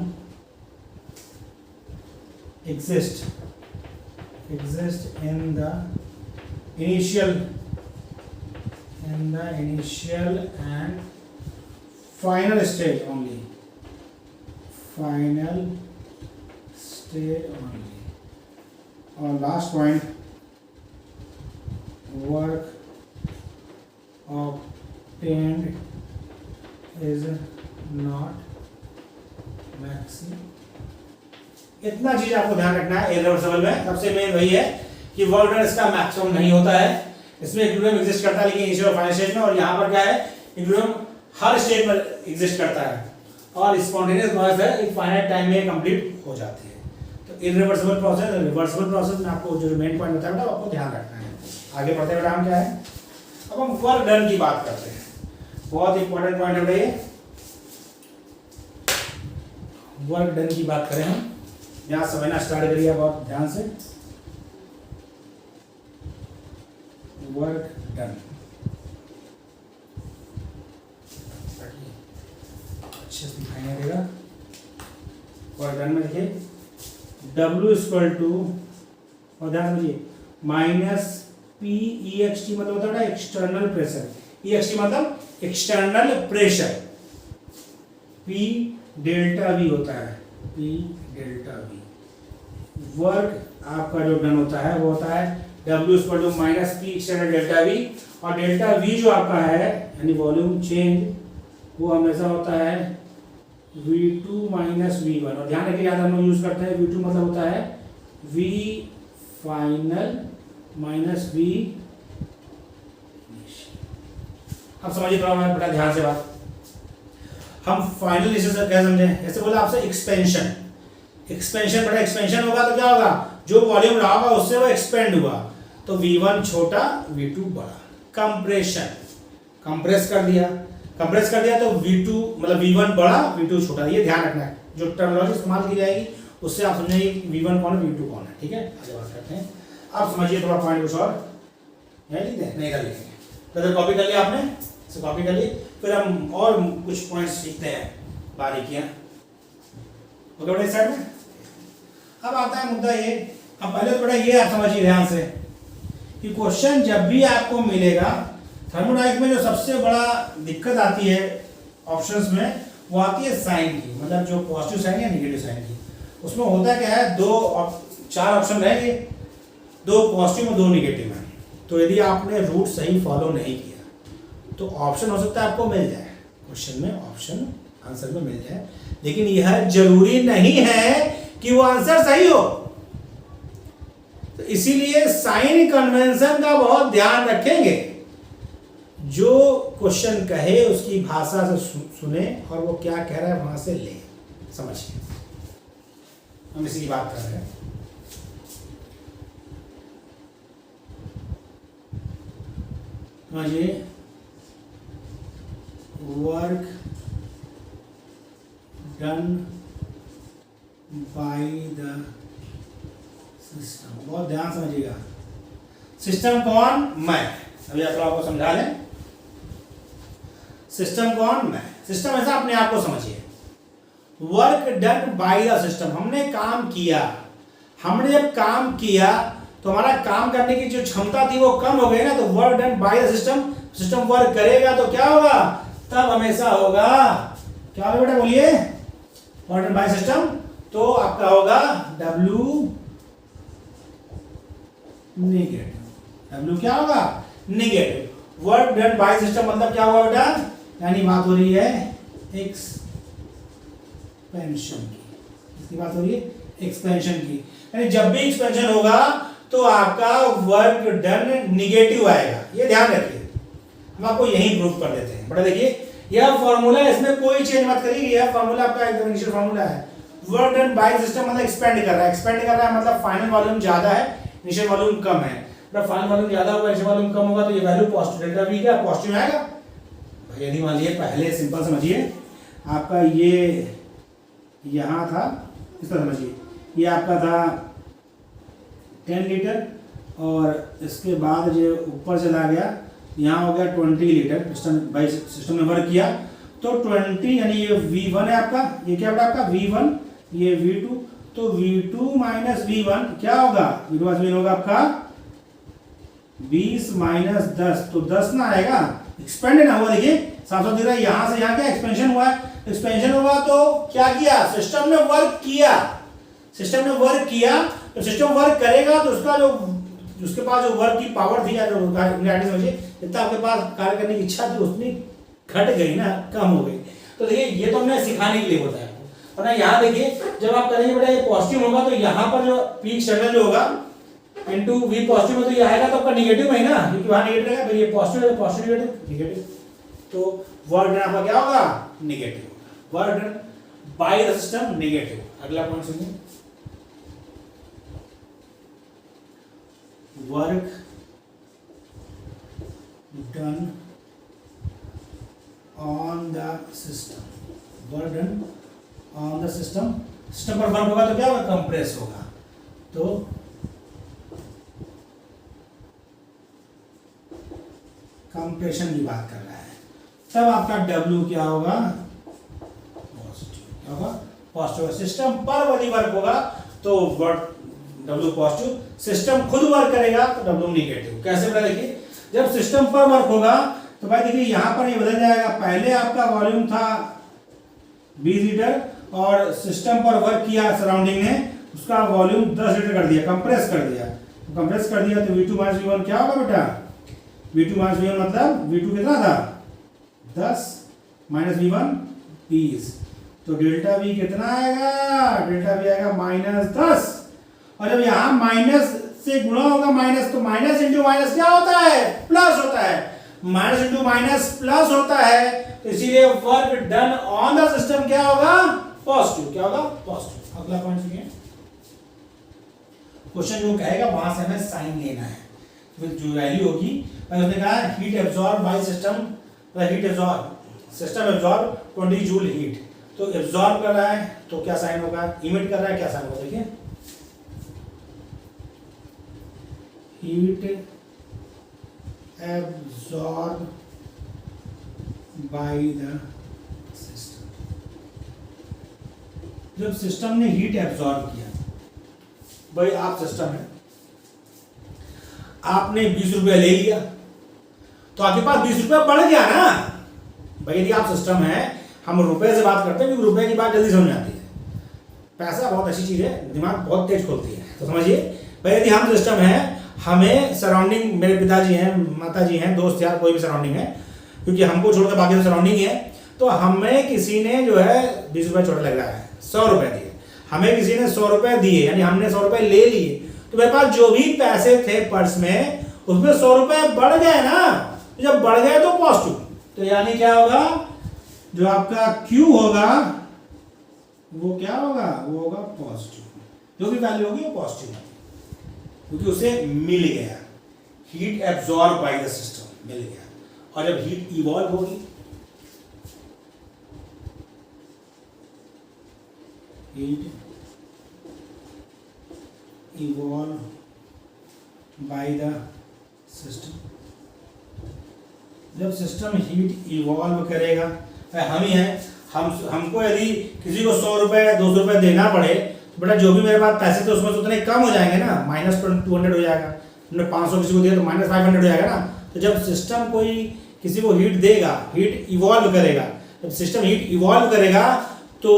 exist in the initial and final stage only, और last point, work obtained is not maximum। इतना चीज आपको ध्यान रखना है इररिवर्सिबल में। सबसे मेन वही है कि वर्क डन इसका मैक्सिमम नहीं होता है, इसमें इक्विलिब्रियम एग्जिस्ट करता है लेकिन इनिशियल और फाइनल स्टेज में, और यहाँ पर क्या है, इक्विलिब्रियम हर स्टेज में एग्जिस्ट करता है, और स्पॉन्टेनियस प्रोसेस है, एक फाइनाइट टाइम में कंप्लीट हो जाती है। तो इररिवर्सिबल प्रोसेस, रिवर्सिबल प्रोसेस में आपको जो मेन पॉइंट बताया बेटा आपको ध्यान रखना है। आगे बढ़ते बेटा हम क्या है, अब हम वर्क डन की बात करते हैं, बहुत इंपॉर्टेंट पॉइंट है ये, वर्क डन की बात करें हम, यहाँ समझना स्टार्ट करिए बहुत ध्यान से। वर्क डन अच्छे से दिखाई नहीं देगा। वर्क डन में देखिए W इक्वल टू, और ध्यान समझिए, minus P E x T मतलब होता है एक्सटर्नल प्रेशर, ई एक्स टी मतलब external pressure, P delta we होता है, पी डेल्टा वी। वर्क आपका जो डन होता है वो होता है W equal to minus P external delta V, और डेल्टा वी जो आपका है यानी वॉल्यूम चेंज, वो हमेशा होता है V2 माइनस V1। और ध्यान रखिए, याद हम लोग यूज करते हैं V2 मतलब होता है V फाइनल माइनस V। अब समझिए थोड़ा बड़ा ध्यान से बात, हम फाइनल इसे क्या समझे, ऐसे बोला आपसे एक्सपेंशन, एक्सपेंशन बड़ा एक्सपेंशन होगा तो क्या होगा, जो वॉल्यूम रहा होगा उससे वो एक्सपेंड हुआ, तो V1 छोटा V2 बड़ा। कंप्रेशन, कंप्रेस कर दिया तो V2 मतलब V1 बड़ा V2 छोटा, ये ध्यान रखना है, जो टर्मिनोलॉजी इस्तेमाल की जाएगी उससे आप समझेंगे V1 कौन है V2 कौन है, ठीक है। आगे बात करते हैं, आप समझिए थोड़ा पॉइंट कुछ और है, लिख दें नहीं कर लिखेंगे, तो कॉपी कर लिया आपने, इसे कॉपी कर लिए, फिर हम और कुछ पॉइंट्स सीखते हैं, बारीकियां, ओके बेटा इस साइड में। अब आता है मुद्दा ये, अब पहले तो बेटा ये आप समझिए ध्यान से कि क्वेश्चन जब भी आपको मिलेगा, थर्मोडायनामिक्स में जो सबसे बड़ा दिक्कत आती है ऑप्शंस में, वो आती है साइन की, मतलब जो पॉजिटिव साइन या नेगेटिव साइन की। उसमें होता क्या है, चार ऑप्शन रहेंगे, दो पॉजिटिव और दो नेगेटिव हैं। तो यदि आपने रूट सही फॉलो नहीं किया तो ऑप्शन हो सकता है आपको मिल जाए, क्वेश्चन में ऑप्शन आंसर में मिल जाए, लेकिन यह जरूरी नहीं है कि वो आंसर सही हो। तो इसीलिए साइन कन्वेंशन का बहुत ध्यान रखेंगे, जो क्वेश्चन कहे उसकी भाषा से सुने और वो क्या कह रहा है वहां से ले समझिए, हम इसी की बात कर रहे हैं। समझिए, work done bye the system, बहुत ध्यान समझिएगा। सिस्टम कौन, मैं, अभी आप आपको समझा लें, सिस्टम कौन, मैं। सिस्टम ऐसा अपने आप को समझिए, work done bye the system, हमने काम किया, हमने जब काम किया तो हमारा काम करने की जो क्षमता थी वो कम हो गई ना, तो work done bye the system, system work करेगा तो क्या होगा, तब हमेशा होगा क्या होगा बेटा बोलिए, वर्क डन बाय सिस्टम, तो आपका होगा W नेगेटिव। W क्या होगा, negative. Work done by system मतलब क्या होगा बेटा, यानी बात हो रही है एक्सपेंशन की, किसकी बात हो रही है, एक्सपेंशन की। यानी जब भी एक्सपेंशन होगा तो आपका वर्क डन निगेटिव आएगा, ये ध्यान रखिए। हम आपको यही प्रूव कर देते हैं बेटा। देखिए यह फॉर्मूला, इसमें कोई चेंज मत करिए, यह फॉर्मूला आपका एकदम इनिशियल फॉर्मूला है। वर्क डन बाय सिस्टम मतलब एक्सपेंड कर रहा है, एक्सपेंड कर रहा है मतलब फाइनल वॉल्यूम ज्यादा है, इनिशियल वॉल्यूम कम है। जब फाइनल वॉल्यूम ज्यादा होगा, इनिशियल वॉल्यूम कम होगा, तो ये वैल्यू पॉजिटिव, डेल्टा वी क्या पॉजिटिव आएगा। यदि मान लीजिए पहले सिंपल समझिए, आपका ये यहाँ था, इस तरह समझिए, ये आपका था 10 लीटर और इसके बाद जो ऊपर चला गया यहाँ हो गया 20 लीटर, सिस्टम बाई सिस्टम ने वर्क किया, तो 20 यानी ये V1 है आपका, ये क्या होगा आपका V1, ये V2, तो V2 माइनस V1 क्या होगा, V2 माइनस V1 होगा आपका 20 माइनस 10, तो 10 ना आएगा, एक्सपेंड ना हुआ। देखिए साफ साफ दिख रहा है, यहाँ से यहाँ क्या एक्सपेंशन हुआ है, एक्सपेंशन हुआ तो क्या किया, सिस्टम ने वर्क किया, सिस्टम ने वर्क किया, तो सिस्टम वर्क करेगा तो उसका जो उसके पास जो वर्क की पावर थी या जो समझिए जितना आपके पास कार्य करने की इच्छा थी उतनी घट गई ना, कम हो गई। तो देखिए ये तो हमने सिखाने के लिए बताया आपको। और ना यहाँ देखिए जब आप करेंगे बेटा ये पॉजिटिव होगा तो यहाँ पर जो पीक स्ट्रगल जो होगा इनटू V पॉजिटिव में, तो ये आएगा तो आपका नेगेटिव है ना, क्योंकि वहां नेगेटिव रहेगा, तो ये पॉजिटिव है, पॉजिटिव नेगेटिव, तो वर्क डन आपका क्या होगा, negative. Work done bye the system negative. अगला पॉइंट सुनिए, work done on the system, work done on the system, system पर वर्क होगा तो क्या होगा, कंप्रेस होगा, तो कंप्रेशन की बात कर रहा है, तब आपका W क्या होगा, पॉजिटिव, क्या होगा, पॉजिटिव। सिस्टम पर यदि वर्क होगा तो वर्क W पॉजिटिव, सिस्टम खुद वर्क करेगा तो W नेगेटिव। कैसे बता, देखिए जब सिस्टम पर वर्क होगा तो भाई देखिए यहाँ पर ये बदल जाएगा, पहले आपका वॉल्यूम था 20 लीटर और सिस्टम पर वर्क किया सराउंडिंग ने, उसका वॉल्यूम 10 लीटर कर दिया, कंप्रेस कर दिया, कंप्रेस कर दिया तो V2 माइनस V1 क्या होगा बेटा, V2 माइनस V1 मतलब V2 कितना था 10 माइनस V1 20, तो डेल्टा V कितना आएगा, डेल्टा V आएगा -10, और जब यहाँ माइनस से गुणा होगा माइनस, तो माइनस इंटू माइनस क्या होता है, प्लस होता है, माइनस इंटू माइनस प्लस होता है, तो इसीलिए work done on the system क्या होगा, पॉजिटिव, क्या होगा, पॉजिटिव। अगला पॉइंट सुनिए, क्वेश्चन जो कहेगा वहां से हमें साइन लेना है, तो जो वैल्यू होगी उसने कहा heat absorb by system, heat absorb, system absorb 20 joule heat, तो एब्जॉर्ब कर रहा है तो क्या साइन होगा, इमिट कर रहा है क्या साइन होगा, देखिए heat absorb by the system, जब सिस्टम ने हीट एब्जॉर्ब किया, भाई आप सिस्टम है, आपने 20 रुपया ले लिया तो आपके पास 20 रुपया बढ़ गया ना भाई। यदि आप सिस्टम है, हम रुपए से बात करते हैं क्योंकि रुपए की बात जल्दी समझ आती है, पैसा बहुत अच्छी चीज है, दिमाग बहुत तेज खोलती है, तो समझिए भाई यदि हम सिस्टम है, हमें सराउंडिंग, मेरे पिताजी हैं, माताजी हैं, दोस्त यार कोई भी सराउंडिंग है, क्योंकि हमको छोड़कर बाकी तो सराउंडिंग है, तो हमें किसी ने जो है 20 रुपये छोटा लग रहा है 100 रुपए दिए, हमें किसी ने 100 रुपए दिए, यानी हमने 100 रुपए ले लिए, तो मेरे पास जो भी पैसे थे पर्स में उसमें 100 रुपए बढ़ गए ना, तो जब बढ़ गए तो पॉजिटिव, तो यानी क्या होगा, जो आपका Q होगा वो क्या होगा, वो होगा पॉजिटिव, जो भी वैल्यू होगी वो पॉजिटिव है, क्योंकि उसे मिल गया, heat absorb by the system मिल गया, और जब हीट इवॉल्व होगी, heat evolve by the system, जब सिस्टम हीट इवॉल्व करेगा, हम ही हैं, हमको यदि किसी को 100 रुपए या 200 रुपए देना पड़े तो बेटा जो भी मेरे पास पैसे थे उसमें तो उतने कम हो जाएंगे ना, -200 हो जाएगा। हमने 500 किसी को दिया तो -500 हो जाएगा ना। तो जब सिस्टम कोई किसी को हीट देगा, हीट इवॉल्व करेगा, जब सिस्टम हीट इवॉल्व करेगा तो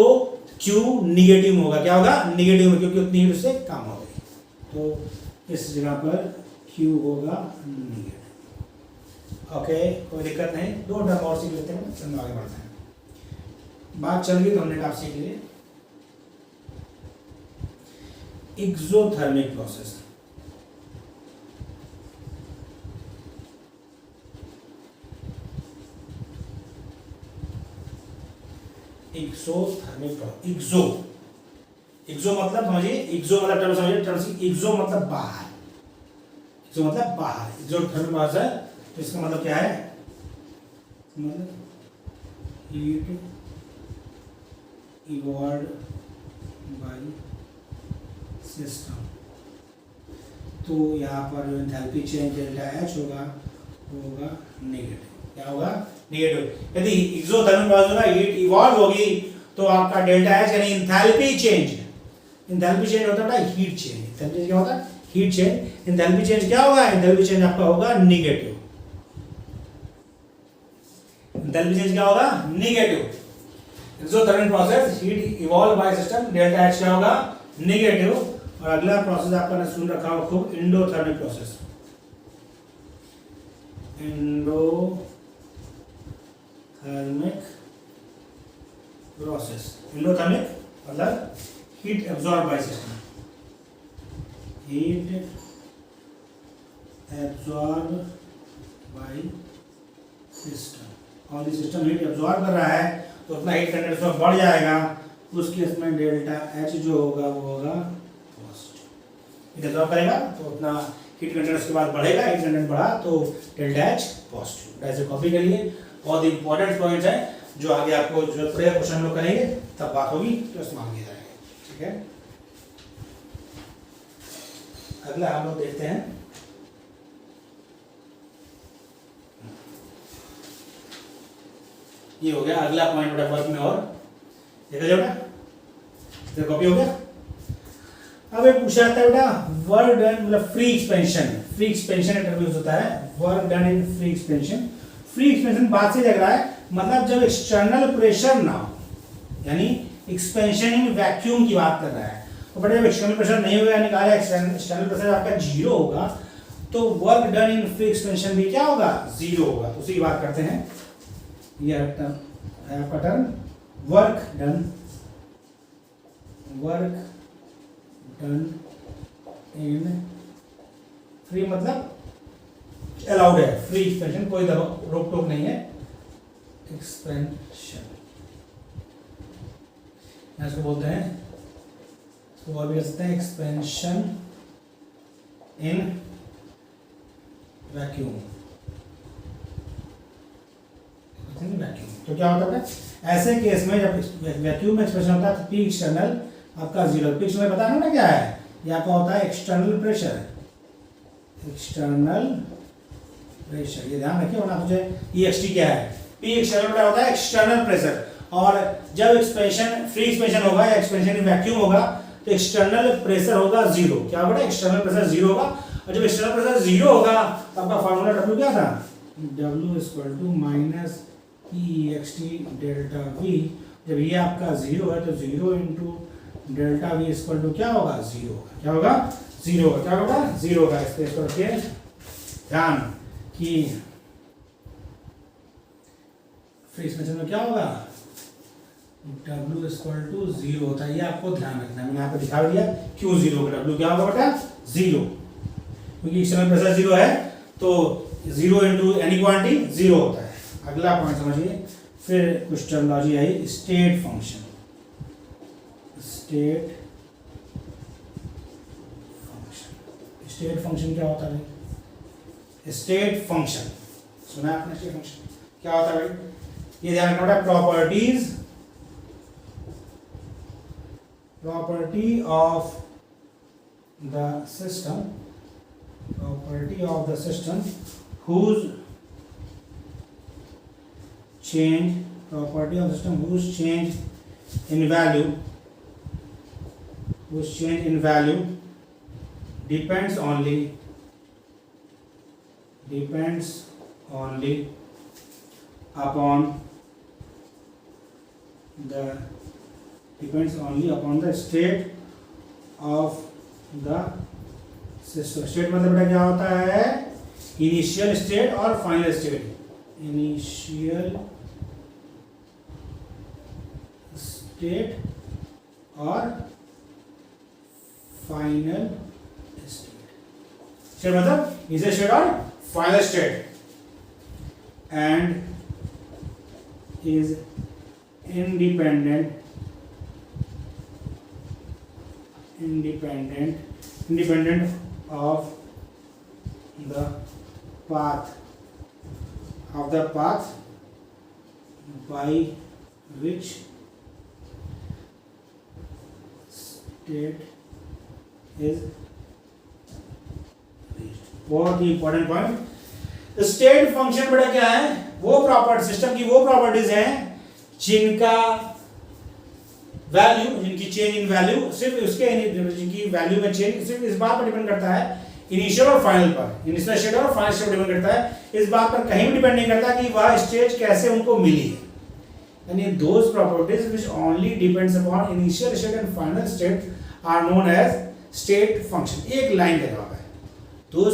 Q निगेटिव होगा। क्या होगा? निगेटिव में, क्योंकि उतनी हीट उससे कम हो गई। तो इस जगह पर Q होगा निगेटिव। ओके, कोई दिक्कत नहीं। 2 टर्म और सीख लेते हैं, फिर आगे बढ़ते हैं। बात चल गई तो हमने आप सीख लिए exothermic process. Exothermic process. Exo मतलब समझिए, एक्सो मतलब टर्म समझिए, टर्म से एक्सो मतलब बाहर, एक्सो मतलब बाहर, एक्सोथर्मिक प्रोसेस। तो इसका मतलब क्या है? मतलब हीट इवॉल्व्ड बाय सिस्टम। तो यहाँ पर जो एंथैल्पी चेंज डेल्टा एच होगा नेगेटिव। क्या होगा? नेगेटिव। यदि एक्सोथर्मिक प्रोसेस होगा, हीट इवॉल्व होगी, तो आपका डेल्टा एच यानी एंथैल्पी चेंज, एंथैल्पी चेंज होता है हीट चेंज। एंथैल्पी क्या होता है? Heat change. एंथैल्पी चेंज क्या होगा? एंथैल्पी चेंज आपका होगा नेगेटिव। एंथैल्पी चेंज क्या होगा? Negative. Exothermic process, heat evolve by system, delta H क्या होगा? नेगेटिव। और अगला प्रोसेस आपका ने सुन रखा हो खूब, endothermic process. Endothermic process, endothermic मतलब heat absorb by system, heat absorb by system. और सिस्टम हीट एब्जॉर्ब कर रहा है तो उतना हीट कंटेंट उसमें बढ़ जाएगा। उस केस में डेल्टा एच जो होगा वो होगा पॉजिटिव। हीट एब्जॉर्ब करेगा तो उतना हीट कंटेंट उसके बाद बढ़ेगा, हीट कंटेंट बढ़ा तो डेल्टा एच पॉजिटिव। ऐसे कॉपी करिए, बहुत इंपॉर्टेंट पॉइंट है जो आगे आपको जरूरत पड़ेगा, क्वेश्चन हम लोग करेंगे तब बात होगी तो इस्तेमाल किया जाएगा। ठीक है, अगला हम लोग देखते हैं ये हो गया अगला पॉइंट बेटा वर्क में। और देखा जाए बेटा, तो कॉपी हो गया। अब ये पूछा जाता है बेटा वर्क डन मतलब free expansion. Free expansion interviews होता है, work done in free expansion. Free expansion बात से लग रहा है, मतलब जब एक्सटर्नल प्रेशर ना हो, यानी एक्सपेंशन इन वैक्यूम की बात कर रहा है। तो बेटा जब एक्सटर्नल प्रेशर नहीं होगा, यानी कहा एक्सटर्नल प्रेशर आपका 0 होगा, तो work done in free expansion भी क्या होगा? 0 होगा। तो उसी की बात करते हैं। यह टर्म है आपका term work done, work done in free मतलब अलाउड है, फ्री एक्सपेंशन, कोई रोक टोक नहीं है। एक्सपेंशन इसको बोलते हैं, इसको और भी कह सकते हैं एक्सपेंशन इन वैक्यूम। वैक्यूम तो क्या होता है? ऐसे केस में जब वैक्यूम में एक्सपेंशन होता है तो पी एक्सटर्नल आपका 0। पी एक्सटर्नल बताना ना क्या है? ये आपका होता है एक्सटर्नल प्रेशर, एक्सटर्नल प्रेशर, ये ध्यान रखिए वरना मुझे EXT क्या है? पी एक्सटर्नल क्या होता है? External pressure. और जब एक्सपेंशन फ्री एक्सपेंशन होगा या एक्सपेंशन इन वैक्यूम होगा तो एक्सटर्नल प्रेशर होगा 0। क्या होगा? एक्सटर्नल प्रेशर 0 होगा। और जब एक्सटर्नल प्रेशर 0 होगा तो आपका फार्मूला W क्या था? W माइनस EXT डेल्टा V। जब ये आपका 0 है तो 0 into delta V equal to क्या होगा? 0 होगा। क्या होगा? 0 होगा। क्या होगा? 0 होगा। इसको रखिए ध्यान कि फ्री एक्सपेंशन में क्या होगा? W इक्वल टू 0 होता है। ये आपको ध्यान रखना है, मैंने यहाँ पे दिखा दिया क्यों 0 होगा। W क्या होगा बेटा? 0, क्योंकि एक्सटर्नल प्रेशर 0 है तो 0 इंटू एनी क्वांटिटी 0 होता है। अगला पॉइंट समझिए, फिर कुछ टर्मिनोलॉजी आई, state function. State function, state function क्या होता है? स्टेट फंक्शन सुना है आपने? स्टेट फंक्शन क्या होता है भाई? ये ध्यान रखना, property of the system, property of the system whose change, property of the system whose change in value whose change in value depends only upon the state of the system. State मतलब बेटा क्या होता है? Initial state और final state. Initial state और final state. State मतलब initial state और final state. And is independent of the path by which state is reached. बहुत ही इंपॉर्टेंट पॉइंट. स्टेट फंक्शन बेटा क्या है? वो प्रॉपर्टी, सिस्टम की वो प्रॉपर्टीज हैं जिनका वैल्यू, जिनकी चेंज इन वैल्यू सिर्फ उसके, जिनकी वैल्यू में चेंज सिर्फ इस बात पर डिपेंड करता है, इनिशियल और फाइनल पर, इनिशियल स्टेट और फाइनल स्टेट पर डिपेंड करता है. इस बात पर कहीं भी डिपेंड नहीं करता कि वह स्टेज कैसे उनको मिली है. यानी those properties which only depends upon initial state and final state are known as state function. एक लाइन का जवाब है. दोज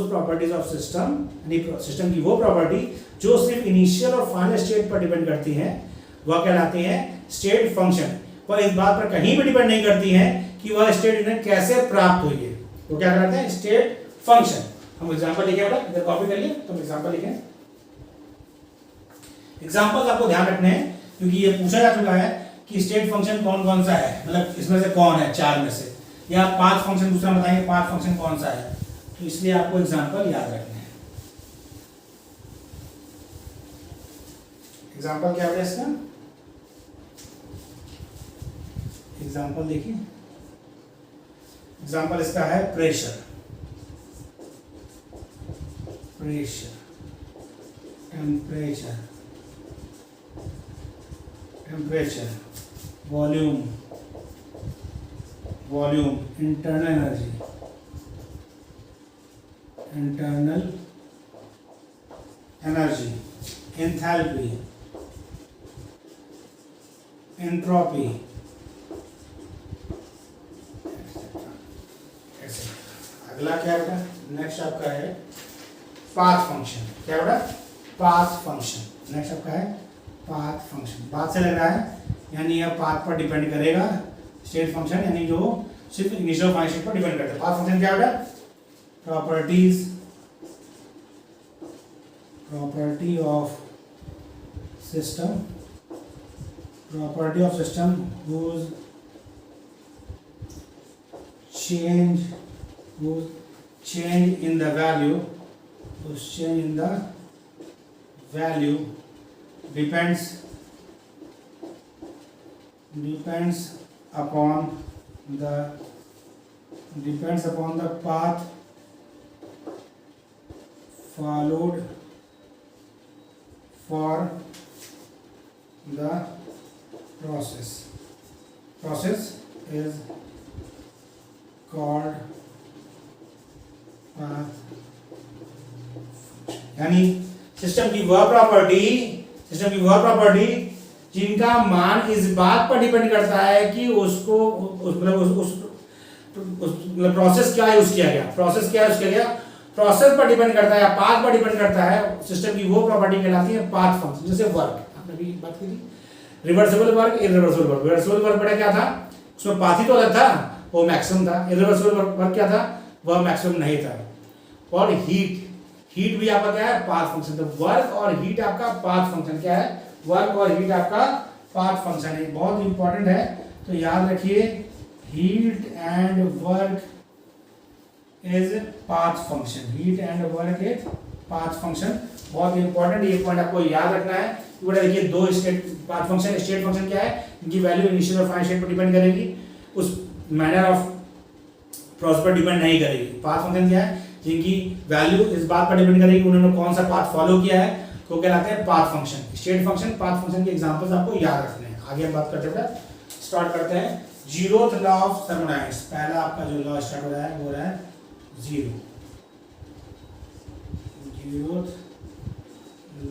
प्रॉपर्टीज ऑफ सिस्टम, यानी सिस्टम की वो प्रॉपर्टी जो सिर्फ इनिशियल और फाइनल स्टेट पर डिपेंड करती हैं, वह कहलाती हैं स्टेट फंक्शन. पर इस बात पर कहीं भी डिपेंड नहीं करती हैं कि वह स्टेट इन्हें कैसे प्राप्त हुई है. तो क्या कहलाते हैं? State function. हम एग्जांपल लिखे बेटा, इधर कॉपी कर लिए, तो एग्जांपल लिखें. एग्जांपल आपको ध्यान रखने हैं क्योंकि ये पूछा जा चुका है कि स्टेट फंक्शन कौन कौन सा है, मतलब इसमें से कौन है चार में से, या 5 फंक्शन दूसरा बताएंगे 5 फंक्शन कौन सा है. तो इसलिए आपको एग्जांपल याद रखने हैं. एग्जांपल क्या है इसका? एग्जांपल देखिए. एग्जांपल इसका है pressure, temperature, volume, internal energy, enthalpy, entropy. अगला क्या बेटा? नेक्स्ट आपका है पाथ फंक्शन. क्या बेटा? Path function. नेक्स्ट आपका है पाथ फंक्शन. पाथ से लग रहा है यानी यह पाथ पर डिपेंड करेगा. स्टेट फंक्शन यानी जो सिर्फ इनिशियल फंक्शन पर डिपेंड करता है. पाथ फंक्शन क्या बेटा? Property of system whose change in the value depends upon the path followed for the process is called path. यानी सिस्टम की वह प्रॉपर्टी जिनका मान इस बात पर डिपेंड करता है कि उसको प्रोसेस क्या यूज किया गया, प्रोसेस पर डिपेंड करता है या पाथ पर डिपेंड करता है. सिस्टम की वो प्रॉपर्टी कहलाती है पाथ फंक्शन. जैसे वर्क, आपने भी बात की थी, reversible work, irreversible work. Reversible work बड़ा क्या था? उसमें पाथ ही तो अलग था, वो मैक्सिमम था. इरिवर्सिबल वर्क क्या था? वह मैक्सिमम नहीं था. और हीट भी आपका क्या है? Path function. तो वर्क और हीट आपका पाथ फंक्शन. क्या है? वर्क और हीट आपका पाथ फंक्शन है. बहुत इंपॉर्टेंट है, तो याद रखिए heat and work is path function. बहुत इंपॉर्टेंट, ये पॉइंट आपको याद रखना है. बेटा देखिए, दो state path function. State function क्या है? इनकी वैल्यू इनिशियल और फाइनल स्टेट पर डिपेंड करेगी, उस मैनर ऑफ प्रोसेस पर डिपेंड नहीं करेगी. पाथ फंक्शन क्या है? जिनकी वैल्यू इस बात पर डिपेंड करेगी उन्होंने कौन सा पाथ फॉलो किया है, तो कहलाते हैं path function. State function, path function के एग्जांपल्स आपको याद रखने हैं. आगे हम बात करते हैं, स्टार्ट करते हैं जीरोथ लॉ ऑफ थर्मोडायनेमिक्स, पहला आपका जो लॉ स्टार्ट हो रहा है वो रहा है zeroth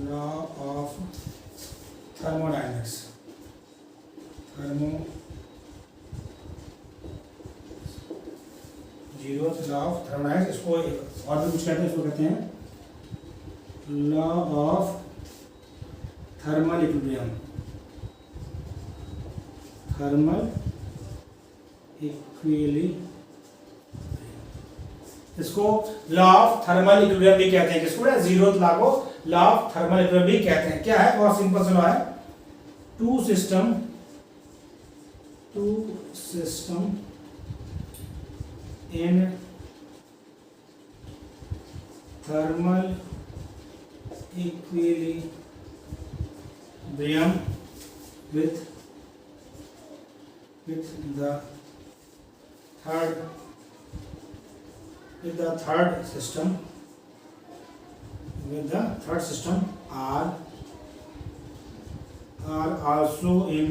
law of thermodynamics, zeroth law of thermodynamics. इसको और भी कुछ कहते हैं, इसको कहते हैं law of thermal equilibrium, thermal equilibrium. इसको लॉ ऑफ थर्मल इक्विलिब्रियम भी कहते हैं। किसको? जीरोथ लॉ को लॉ ऑफ थर्मल इक्विलिब्रियम भी कहते हैं। क्या है? बहुत सिंपल सा लॉ है। Two system in thermal equilibrium with the third system are also in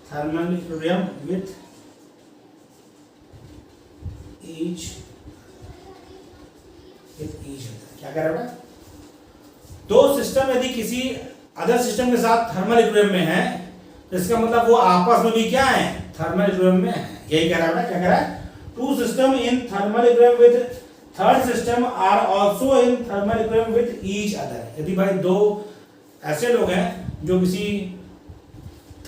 thermal equilibrium with each other। क्या कह रहा है? दो सिस्टम यदि किसी अदर सिस्टम के साथ थर्मल इक्विलिब्रियम में है तो इसका मतलब वो आपस में भी क्या है? थर्मल इक्विलिब्रियम में है। यही कह रहा है। क्या कह रहा है? Two system in thermal equilibrium with third system are also in thermal equilibrium with each other. यदि भाई दो ऐसे लोग हैं जो किसी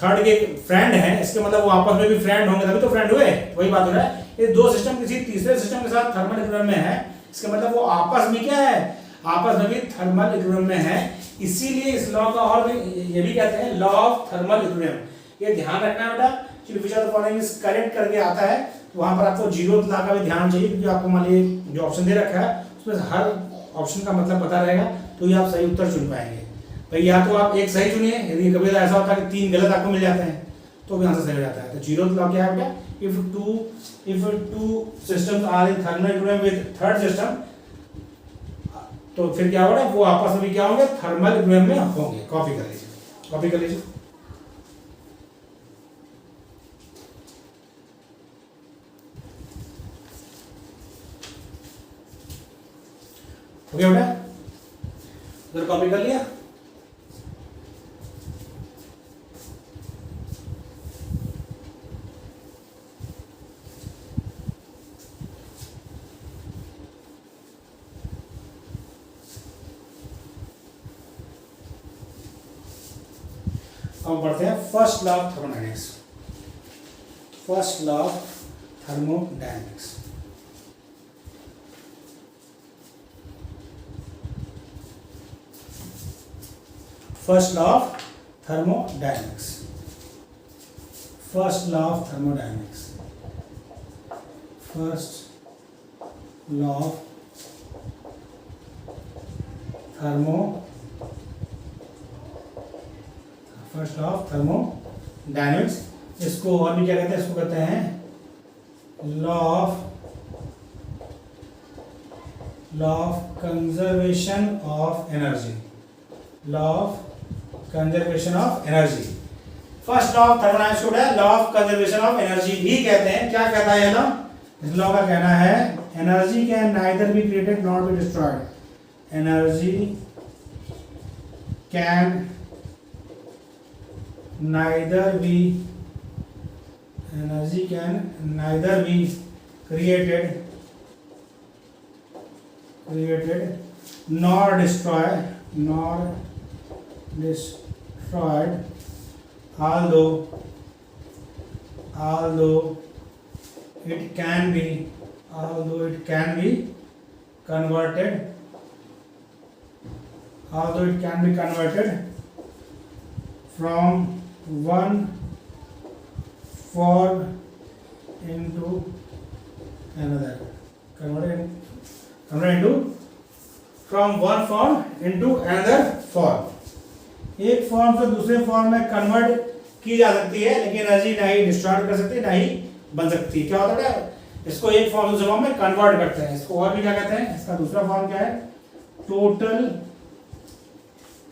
थर्ड के फ्रेंड हैं, इसके मतलब वो आपस में भी फ्रेंड होंगे, तभी तो फ्रेंड हुए। वही बात हो रहा है। ये दो सिस्टम किसी तीसरे सिस्टम के साथ थर्मल इक्विलिब्रियम में है, इसका मतलब वो आपस में क्या है? आपस में भी थर्मल इक्विलिब्रियम में है। इसीलिए इस लॉ का और भी ये भी कहते हैं लॉ ऑफ थर्मल इक्विलिब्रियम। ये ध्यान रखना बेटा, which of the following is correct करके आता है तो वहां पर आपको जीरोथ लॉ का भी ध्यान चाहिए, क्योंकि आपको मान लीजिए जो ऑप्शन दे रखा है उसमें हर ऑप्शन का मतलब पता रहेगा, तो ये आप सही उत्तर चुन पाएंगे। भाई या तो आप एक सही चुनिए, यदि कभी ऐसा होता है कि तीन गलत आपको मिल जाते हैं तो भी आंसर सही हो जाता है। तो जीरोथ लॉ क्या है बेटा? if two systems are in thermal equilibrium with third system, तो फिर क्या होगा? वो आपस में भी क्या होंगे? थर्मल इक्विलिब्रियम में होंगे। कॉपी कर लीजिए। हो गया बेटा? उधर कॉपी कर लिया? अब बढ़ते हैं first law of thermodynamics. First law of thermodynamics, first law of thermodynamics, first law of thermodynamics, first law of first law of thermodynamics. इसको और भी क्या कहते हैं? इसको कहते हैं law of conservation of energy, law of conservation of energy. First law of thermodynamics को law of conservation of energy भी कहते हैं। क्या कहता है ये लॉ? इस लॉ का कहना है energy can neither be created not be destroyed. Energy can neither be created nor destroyed although it can be converted from one form into another, from one form into another form। एक form से दूसरे form में convert की जा सकती है, लेकिन energy ना ही डिस्ट्रॉय कर सकती है ना ही बन सकती है। क्या होता है? इसको एक फॉर्म दूसरे फॉर्म में कन्वर्ट करते हैं। इसको और भी क्या कहते हैं, इसका दूसरा फॉर्म क्या है, total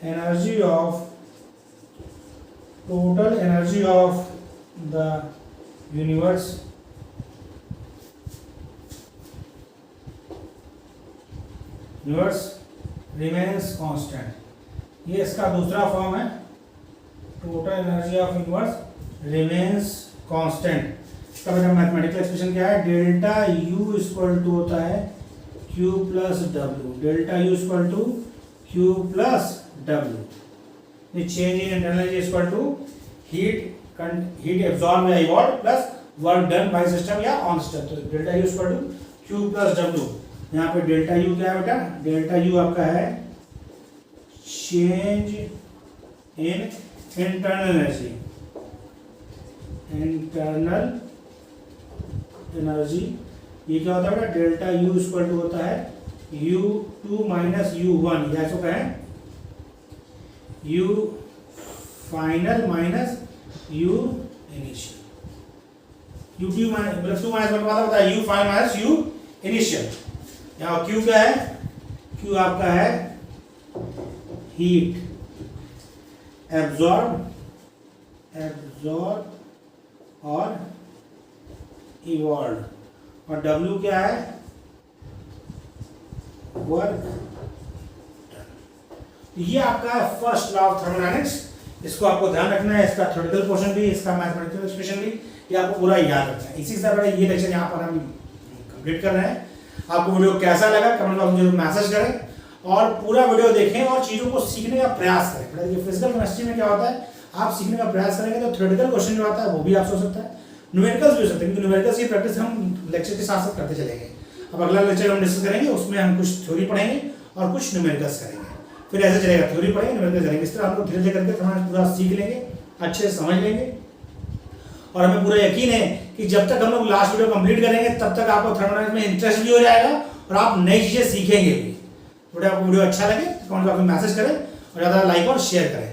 energy of the universe remains constant. ये इसका दूसरा फॉर्म है, total energy of universe remains constant. इसका मतलब मैथमेटिकल एक्सप्रेशन क्या है, डेल्टा यू इक्वल टू होता है Q plus W, delta U equal to Q plus W. Change in internal energy equal to heat absorb या evolve plus work done by system या on system. तो delta U equal to Q plus W. यहाँ पे delta U क्या है बेटा, delta U आपका है चेंज इन इंटरनल एनर्जी। ये क्या होता है बेटा, डेल्टा यू इक्वल टू होता है U2 माइनस U1, या इसको कहें U final minus U initial. U2 minus मतलब 2 माइनस 1 का होता है U final minus U initial. यहाँ Q क्या है, Q आपका है हीट एब्जॉर्ब और इवॉल्व, और W क्या है, वर्क। ये आपका फर्स्ट लॉ ऑफ थर्मोडायनेमिक्स। इसको आपको ध्यान रखना है, इसका थ्योरेटिकल पोर्शन भी, इसका मैथमेटिकल एक्सप्रेशन भी, ये आपको पूरा याद रखना है। इसी तरह ये लेक्चर यहाँ पर हम कंप्लीट कर रहे हैं। आपको वीडियो कैसा लगा कमेंट बॉक्स में जरूर मैसेज करें और पूरा वीडियो देखें और चीज़ों को सीखने का प्रयास करें। देखिए फिजिकल केमिस्ट्री में क्या होता है, आप सीखने का प्रयास करेंगे तो थ्योरेटिकल क्वेश्चन जो आता है वो भी आप सोच सकता है, न्यूमेरिकल्स भी हो सकते हैं, क्योंकि न्यूमेरिकल्स की प्रैक्टिस हम लेक्चर के साथ साथ करते चलेंगे। अब अगला लेक्चर हम डिस्कस करेंगे, उसमें हम कुछ थ्योरी पढ़ेंगे और कुछ न्यूमेरिकल्स करेंगे, फिर ऐसे चलेगा, थ्योरी पढ़ेंगे न्यूमेरिकल्स करेंगे। इस तरह हम लोग धीरे धीरे करके थोड़ा पूरा सीख लेंगे, अच्छे से समझ लेंगे, और हमें पूरा यकीन है कि जब तक हम लोग लास्ट वीडियो कंप्लीट करेंगे तब तक आपको थर्मोडायनामिक्स में इंटरेस्ट भी हो जाएगा और आप नई चीजें सीखेंगे भी। थोड़ा आपको वीडियो अच्छा लगे तो कमेंट बॉक्स में मैसेज करें और ज़्यादा लाइक और शेयर करें।